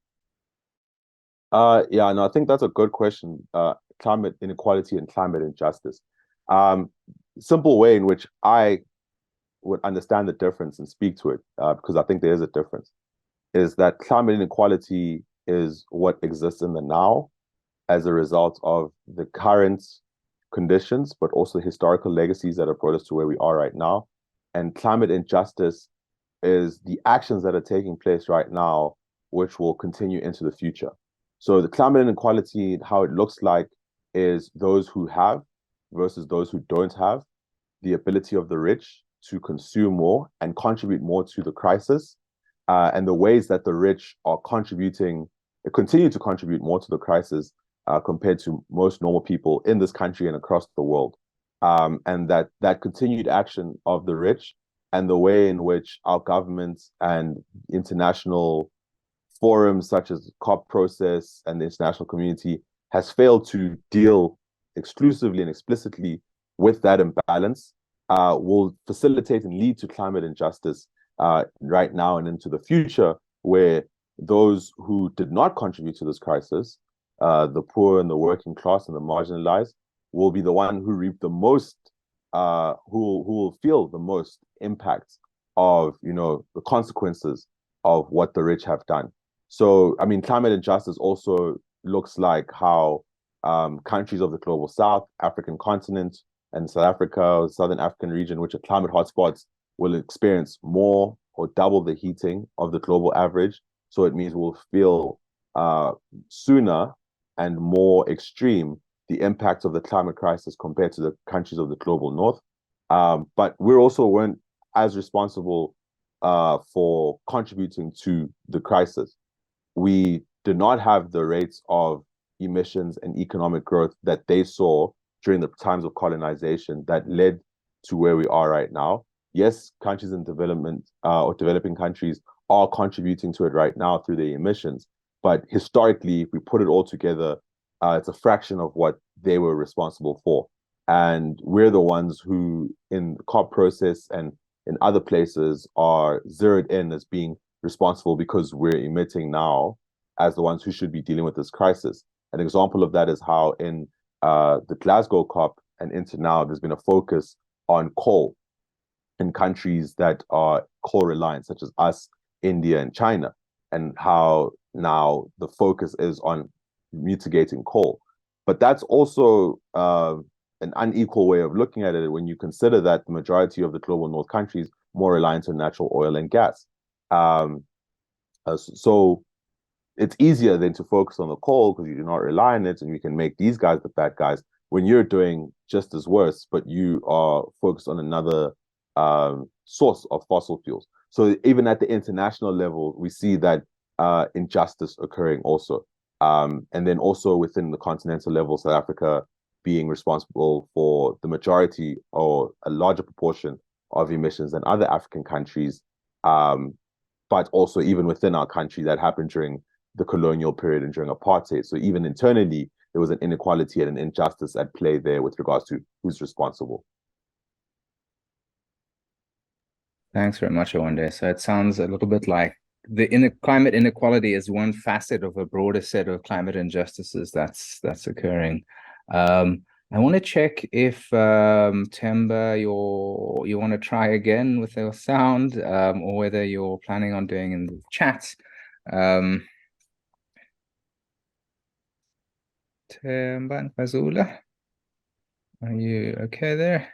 Yeah, no, I think that's a good question. Climate inequality and climate injustice. Simple way in which I would understand the difference and speak to it, because I think there is a difference, is that climate inequality is what exists in the now as a result of the current conditions, but also historical legacies that have brought us to where we are right now. And climate injustice is the actions that are taking place right now, which will continue into the future. So the climate inequality, how it looks like, is those who have versus those who don't have, the ability of the rich to consume more and contribute more to the crisis, and the ways that the rich are contributing, continue to contribute more to the crisis compared to most normal people in this country and across the world. And that continued action of the rich and the way in which our governments and international forums such as COP process and the international community has failed to deal exclusively and explicitly with that imbalance will facilitate and lead to climate injustice right now and into the future, where those who did not contribute to this crisis, the poor and the working class and the marginalized, will be the one who reap the most, who will feel the most impact of, you know, the consequences of what the rich have done. So, I mean, climate injustice also looks like how countries of the global south, African continent, and South Africa, Southern African region, which are climate hotspots, will experience more or double the heating of the global average. So it means we'll feel sooner and more extreme the impact of the climate crisis compared to the countries of the global north. But we're also weren't as responsible for contributing to the crisis. We did not have the rates of emissions and economic growth that they saw during the times of colonization that led to where we are right now. Yes, countries in development or developing countries are contributing to it right now through their emissions. But historically, if we put it all together, it's a fraction of what they were responsible for. And we're the ones who, in the COP process and in other places, are zeroed in as being responsible because we're emitting now as the ones who should be dealing with this crisis. An example of that is how in the Glasgow COP and into now, there's been a focus on coal in countries that are coal reliant, such as us, India, and China, and how now the focus is on mitigating coal. But that's also an unequal way of looking at it when you consider that the majority of the global north countries more reliant on natural oil and gas. So it's easier then to focus on the coal because you do not rely on it, and you can make these guys the bad guys when you're doing just as worse, but you are focused on another source of fossil fuels. So even at the international level, we see that injustice occurring also. And then also within the continental level, South Africa being responsible for the majority or a larger proportion of emissions than other African countries. But also even within our country, that happened during the colonial period and during apartheid. So even internally, there was an inequality and an injustice at play there with regards to who's responsible. Thanks very much, Awande. So it sounds a little bit like the climate inequality is one facet of a broader set of climate injustices that's occurring. I want to check if Temba, you want to try again with your sound, or whether you're planning on doing in the chat. Temba and Fazula, are you okay there?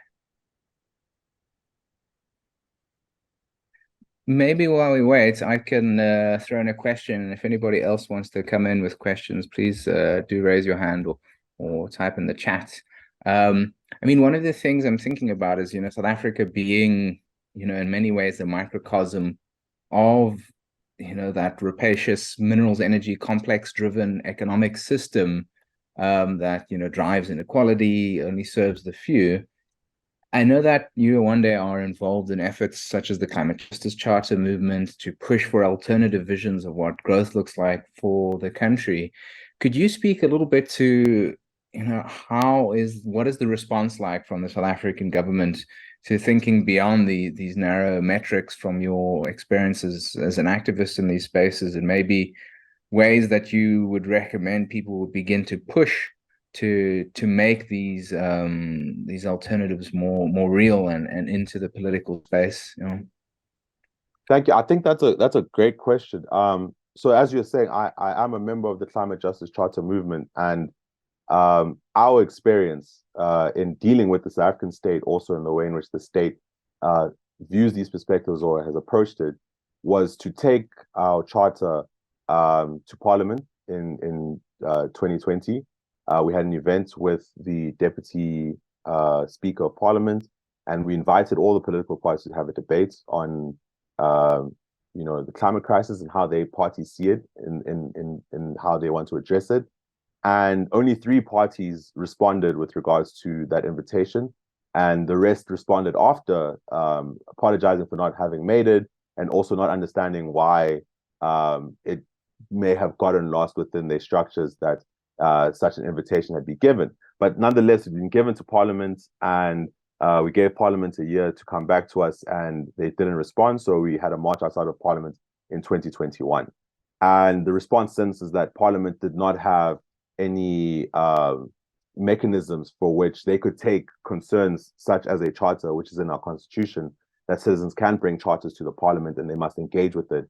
Maybe while we wait, I can throw in a question. If anybody else wants to come in with questions, please do raise your hand or type in the chat. I mean, one of the things I'm thinking about is, South Africa being, in many ways a microcosm of, that rapacious minerals energy complex driven economic system that, drives inequality, only serves the few. I know that you one day are involved in efforts such as the Climate Justice Charter movement to push for alternative visions of what growth looks like for the country. Could you speak a little bit to, what is the response like from the South African government to thinking beyond these narrow metrics from your experiences as an activist in these spaces, and maybe ways that you would recommend people would begin to push to make these alternatives more real and into the political space, Thank you. I think that's a great question. So as you're saying, I am a member of the Climate Justice Charter movement, and our experience in dealing with the South African state, also in the way in which the state views these perspectives or has approached it, was to take our charter to Parliament in 2020. We had an event with the Deputy Speaker of Parliament, and we invited all the political parties to have a debate on the climate crisis and how they parties see it in how they want to address it. And only 3 parties responded with regards to that invitation, and the rest responded after, apologizing for not having made it, and also not understanding why it may have gotten lost within their structures that such an invitation had been given. But nonetheless, it's been given to Parliament, and we gave Parliament a year to come back to us, and they didn't respond. So we had a march outside of Parliament in 2021. And the response since is that Parliament did not have any mechanisms for which they could take concerns such as a charter, which is in our constitution, that citizens can bring charters to the Parliament and they must engage with it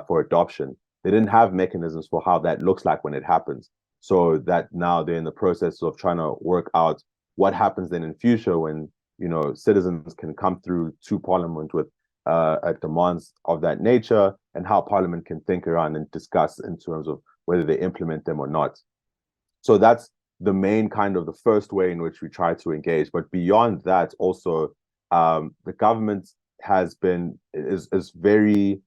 for adoption. They didn't have mechanisms for how that looks like when it happens. So that now they're in the process of trying to work out what happens then in future when citizens can come through to Parliament with demands of that nature, and how Parliament can think around and discuss in terms of whether they implement them or not. So that's the main kind of the first way in which we try to engage. But beyond that, also the government has been very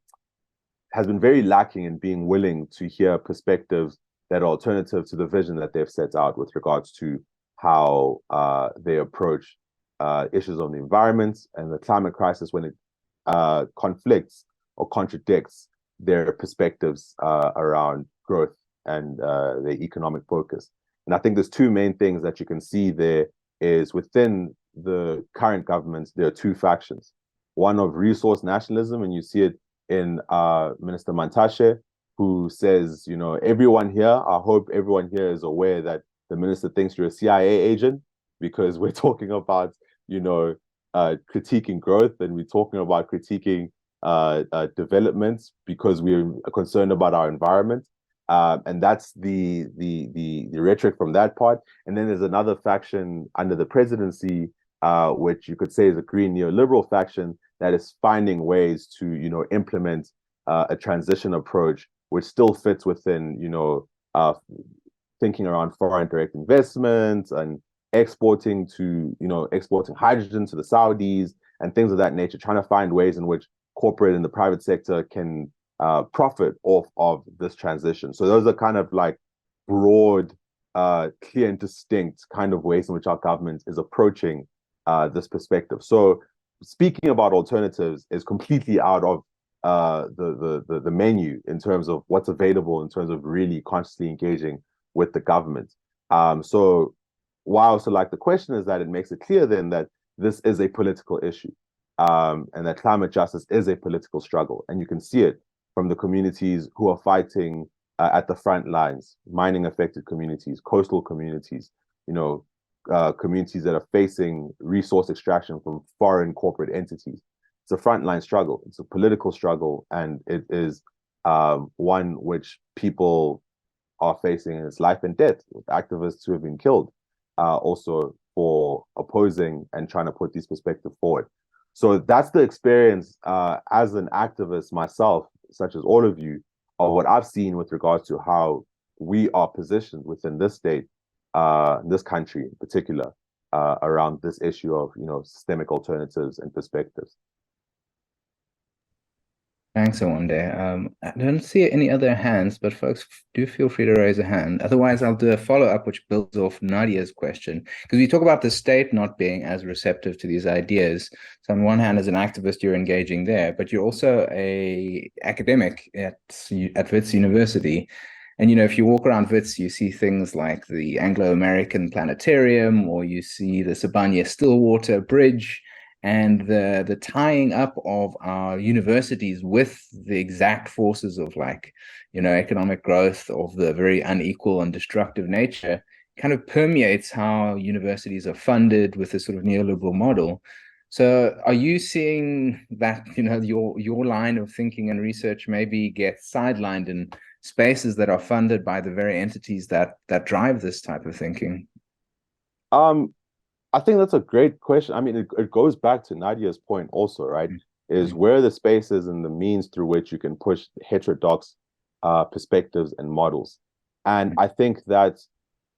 lacking in being willing to hear perspectives that are alternative to the vision that they've set out with regards to how they approach issues of the environment and the climate crisis when it conflicts or contradicts their perspectives around growth and the economic focus. And I think there's 2 main things that you can see there is within the current government, there are 2 factions. One of resource nationalism, and you see it in Minister Mantashe, who says, everyone here, I hope everyone here is aware that the minister thinks you're a CIA agent, because we're talking about, critiquing growth, and we're talking about critiquing developments because we're concerned about our environment. And that's the rhetoric from that part. And then there's another faction under the presidency, which you could say is a green neoliberal faction that is finding ways to, implement a transition approach, which still fits within, thinking around foreign direct investment and exporting hydrogen to the Saudis and things of that nature, trying to find ways in which corporate and the private sector can profit off of this transition. So those are kind of like broad, clear and distinct kind of ways in which our government is approaching this perspective. So speaking about alternatives is completely out of the menu in terms of what's available in terms of really consciously engaging with the government. So why I also like the question is that it makes it clear then that this is a political issue, and that climate justice is a political struggle. And you can see it from the communities who are fighting at the front lines, mining affected communities, coastal communities, communities that are facing resource extraction from foreign corporate entities. It's a frontline struggle. It's a political struggle, and it is one which people are facing. It's life and death with activists who have been killed, also for opposing and trying to put these perspectives forward. So that's the experience as an activist myself, such as all of you, of what I've seen with regards to how we are positioned within this state, this country in particular, around this issue of, you know, systemic alternatives and perspectives. Thanks, Awande. I don't see any other hands, but folks, do feel free to raise a hand. Otherwise, I'll do a follow-up which builds off Nadia's question, because we talk about the state not being as receptive to these ideas. So on one hand, as an activist, you're engaging there, but you're also a academic at Wits University. And, you know, if you walk around Wits, you see things like the Anglo-American Planetarium, or you see the Sibanye-Stillwater Bridge, and the tying up of our universities with the exact forces of, like, you know, economic growth of the very unequal and destructive nature kind of permeates how universities are funded with this sort of neoliberal model. So are you seeing that, you know, your line of thinking and research maybe gets sidelined in spaces that are funded by the very entities that drive this type of thinking? I think that's a great question. I mean, it goes back to Nadia's point also, right? Is where are the spaces and the means through which you can push heterodox perspectives and models. And I think that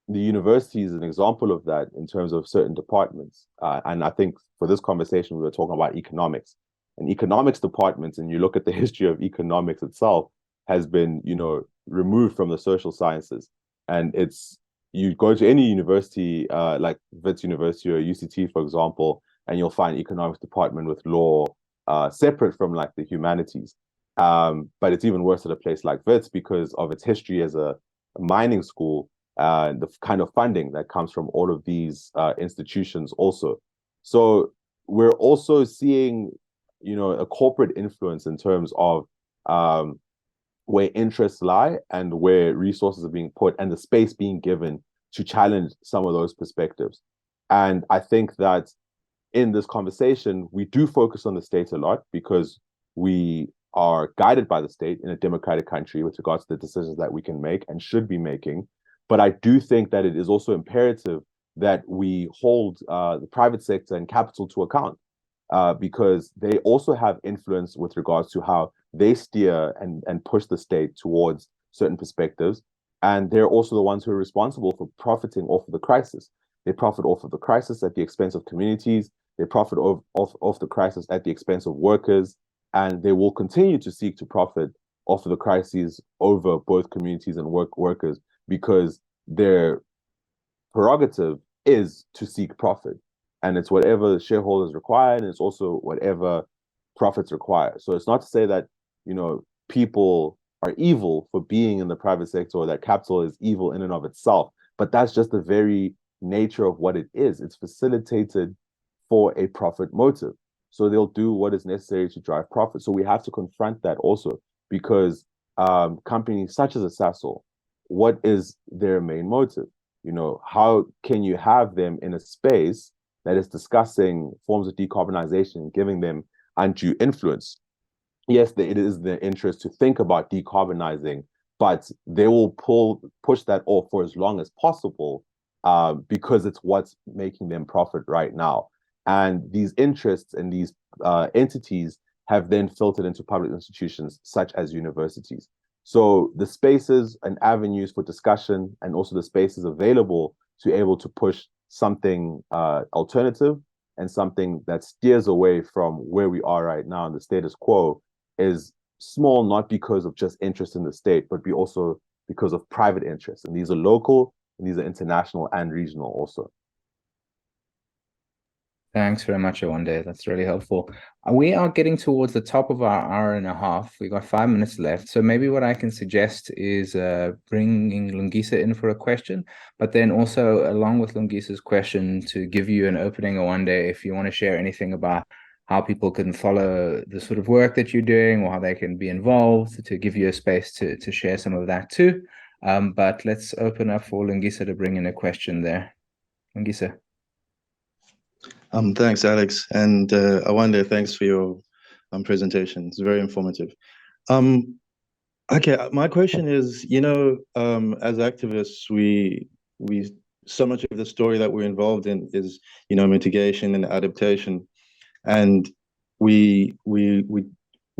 the university is an example of that in terms of certain departments. And I think for this conversation, we were talking about economics. And economics departments, and you look at the history of economics itself, has been, you know, removed from the social sciences. And it's, you go to any university, like Wits University or UCT, for example, and you'll find economics department with law separate from like the humanities. But it's even worse at a place like Wits because of its history as a mining school, the kind of funding that comes from all of these institutions also. So we're also seeing, you know, a corporate influence in terms of where interests lie and where resources are being put and the space being given to challenge some of those perspectives. And I think that in this conversation, we do focus on the state a lot because we are guided by the state in a democratic country with regards to the decisions that we can make and should be making. But I do think that it is also imperative that we hold the private sector and capital to account because they also have influence with regards to how they steer and push the state towards certain perspectives. And they're also the ones who are responsible for profiting off of the crisis. They profit off of the crisis at the expense of communities. They profit off the crisis at the expense of workers. And they will continue to seek to profit off of the crises over both communities and workers because their prerogative is to seek profit. And it's whatever shareholders require, and it's also whatever profits require. So it's not to say that, you know, people are evil for being in the private sector or that capital is evil in and of itself, but that's just the very nature of what it is. It's facilitated for a profit motive. So they'll do what is necessary to drive profit. So we have to confront that also because companies such as Sasol, what is their main motive? You know, how can you have them in a space that is discussing forms of decarbonization and giving them undue influence? Yes, it is their interest to think about decarbonizing, but they will push that off for as long as possible because it's what's making them profit right now. And these interests and these entities have then filtered into public institutions such as universities. So the spaces and avenues for discussion and also the spaces available to be able to push something alternative and something that steers away from where we are right now in the status quo is small, not because of just interest in the state, but also because of private interests. And these are local, and these are international and regional also. Thanks very much, Awande. That's really helpful. We are getting towards the top of our hour and a half. We got 5 minutes left. So maybe what I can suggest is bringing Lungisa in for a question, but then also along with Lungisa's question to give you an opening, Awande, if you want to share anything about how people can follow the sort of work that you're doing or how they can be involved, to give you a space to share some of that too. But let's open up for Lungisa to bring in a question there. Lungisa. Thanks, Alex. And Awande, thanks for your presentation. It's very informative. Okay, my question is, you know, as activists, we so much of the story that we're involved in is, you know, mitigation and adaptation. And we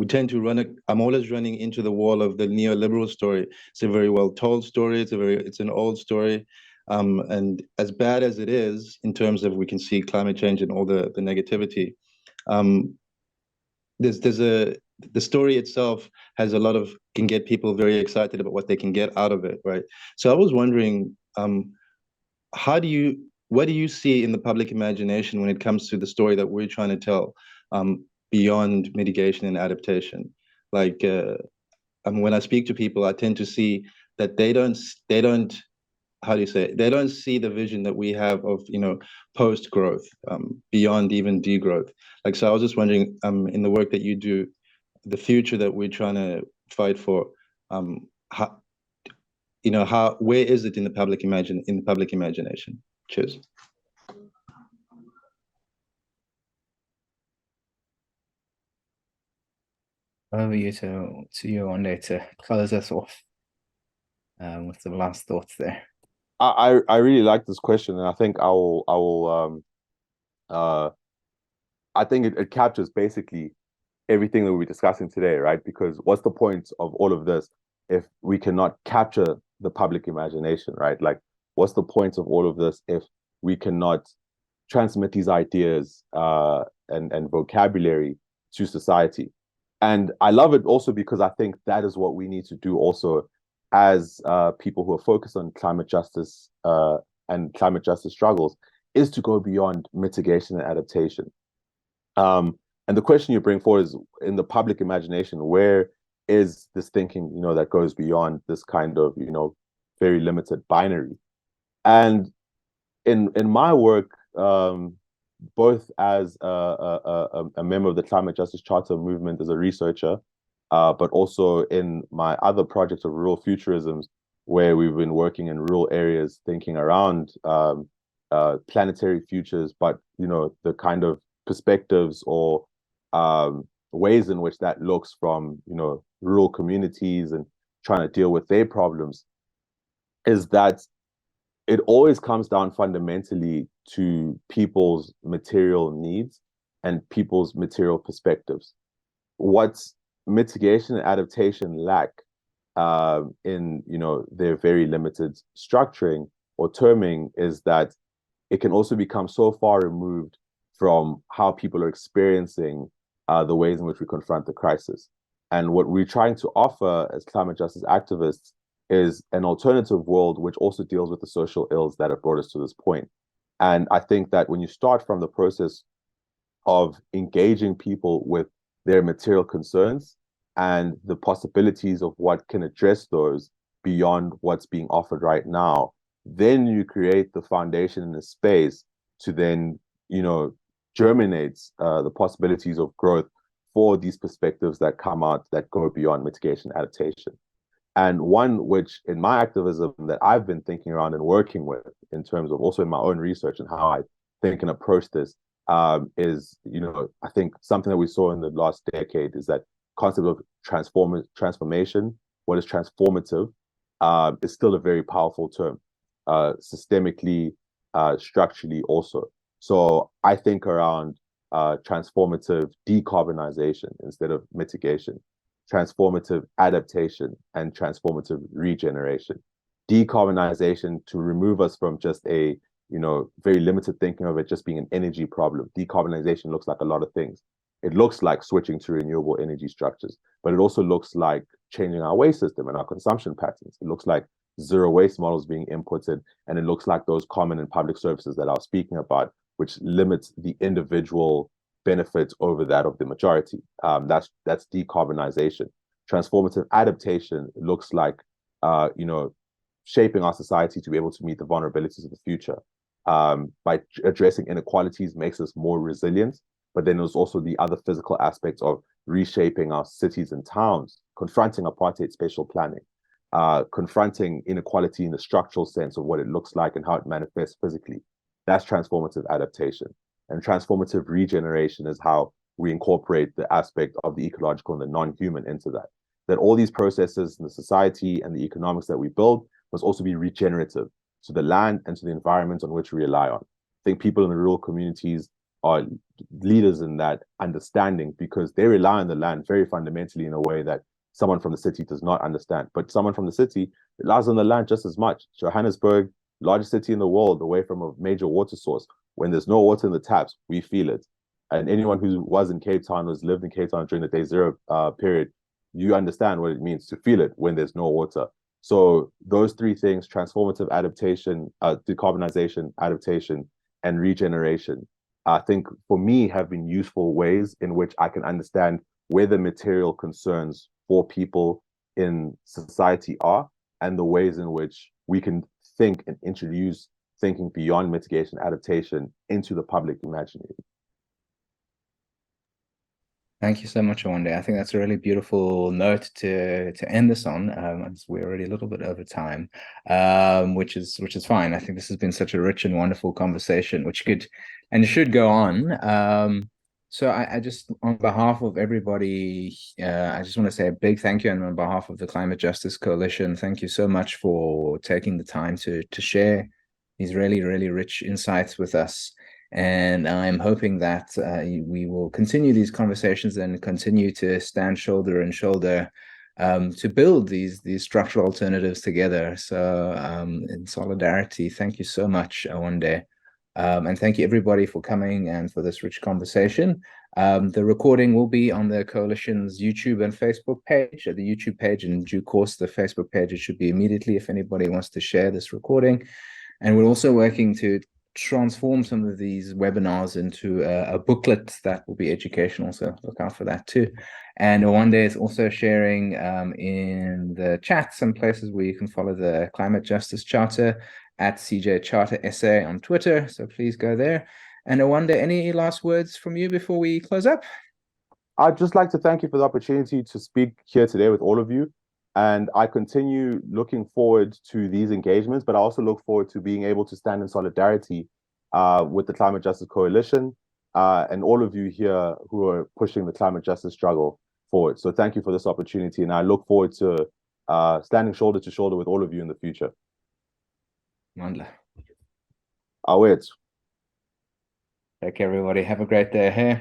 tend to run I'm always running into the wall of the neoliberal story. It's a very well told story. It's an old story. And as bad as it is, in terms of we can see climate change and all the negativity, the story itself has a lot of, can get people very excited about what they can get out of it, right? So I was wondering, what do you see in the public imagination when it comes to the story that we're trying to tell, beyond mitigation and adaptation? Like, when I speak to people, I tend to see that they don't, how do you say it? They don't see the vision that we have of, post growth, beyond even degrowth. Like, so I was just wondering, in the work that you do, the future that we're trying to fight for, how, where is it in the public imagination? Cheers. Over you to you, Awande, to close us off with some last thoughts there. I really like this question, and I think I think it captures basically everything that we're discussing today, right? Because what's the point of all of this if we cannot capture the public imagination, right? Like, what's the point of all of this if we cannot transmit these ideas and vocabulary to society? And I love it also because I think that is what we need to do also as people who are focused on climate justice and climate justice struggles, is to go beyond mitigation and adaptation. And the question you bring forward is, in the public imagination, where is this thinking, that goes beyond this kind of, very limited binary? And in my work, both as a member of the Climate Justice Charter movement as a researcher, but also in my other project of rural futurisms, where we've been working in rural areas, thinking around planetary futures, but the kind of perspectives or ways in which that looks from rural communities and trying to deal with their problems, is that it always comes down fundamentally to people's material needs and people's material perspectives. What mitigation and adaptation lack in their very limited structuring or terming is that it can also become so far removed from how people are experiencing the ways in which we confront the crisis. And what we're trying to offer as climate justice activists is an alternative world which also deals with the social ills that have brought us to this point. And I think that when you start from the process of engaging people with their material concerns and the possibilities of what can address those beyond what's being offered right now, then you create the foundation in the space to then, germinate the possibilities of growth for these perspectives that come out that go beyond mitigation adaptation. And one which in my activism that I've been thinking around and working with in terms of also in my own research and how I think and approach this is, I think something that we saw in the last decade is that concept of transformation, what is transformative, is still a very powerful term, systemically, structurally also. So I think around transformative decarbonization instead of mitigation, transformative adaptation, and transformative regeneration. Decarbonization to remove us from just a very limited thinking of it just being an energy problem. Decarbonization looks like a lot of things. It looks like switching to renewable energy structures, but it also looks like changing our waste system and our consumption patterns. It looks like zero waste models being inputted, and it looks like those common and public services that I was speaking about, which limits the individual benefits over that of the majority. That's decarbonization. Transformative adaptation looks like shaping our society to be able to meet the vulnerabilities of the future. By addressing inequalities makes us more resilient, but then there's also the other physical aspects of reshaping our cities and towns, confronting apartheid spatial planning, confronting inequality in the structural sense of what it looks like and how it manifests physically. That's transformative adaptation. And transformative regeneration is how we incorporate the aspect of the ecological and the non-human into that. That all these processes in the society and the economics that we build must also be regenerative to the land and to the environment on which we rely on. I think people in the rural communities are leaders in that understanding because they rely on the land very fundamentally in a way that someone from the city does not understand. But someone from the city relies on the land just as much. Johannesburg, largest city in the world, away from a major water source. When there's no water in the taps, we feel it. And anyone who was in Cape Town, who's lived in Cape Town during the day zero period, you understand what it means to feel it when there's no water. So those three things: transformative adaptation, decarbonization, adaptation, and regeneration, I think for me have been useful ways in which I can understand where the material concerns for people in society are, and the ways in which we can think and introduce thinking beyond mitigation adaptation into the public imaginary. Thank you so much, Awande. I think that's a really beautiful note to end this on. As we're already a little bit over time, which is fine. I think this has been such a rich and wonderful conversation, which could and should go on. So I just, on behalf of everybody, I just want to say a big thank you, and on behalf of the Climate Justice Coalition, thank you so much for taking the time to share these really, really rich insights with us. And I'm hoping that we will continue these conversations and continue to stand shoulder and shoulder to build these structural alternatives together. So in solidarity, thank you so much, Awande. And thank you everybody for coming and for this rich conversation. The recording will be on the Coalition's YouTube and Facebook page. At the YouTube page, in due course, the Facebook page, it should be immediately if anybody wants to share this recording. And we're also working to transform some of these webinars into a booklet that will be educational, so look out for that too. And Awande is also sharing in the chat some places where you can follow the Climate Justice Charter at CJ Charter SA on Twitter, so please go there. And Awande, any last words from you before we close up? I'd just like to thank you for the opportunity to speak here today with all of you. And I continue looking forward to these engagements, but I also look forward to being able to stand in solidarity with the Climate Justice Coalition and all of you here who are pushing the climate justice struggle forward. So thank you for this opportunity, and I look forward to standing shoulder to shoulder with all of you in the future. Mandla. I'll wait. Take care, everybody. Have a great day here.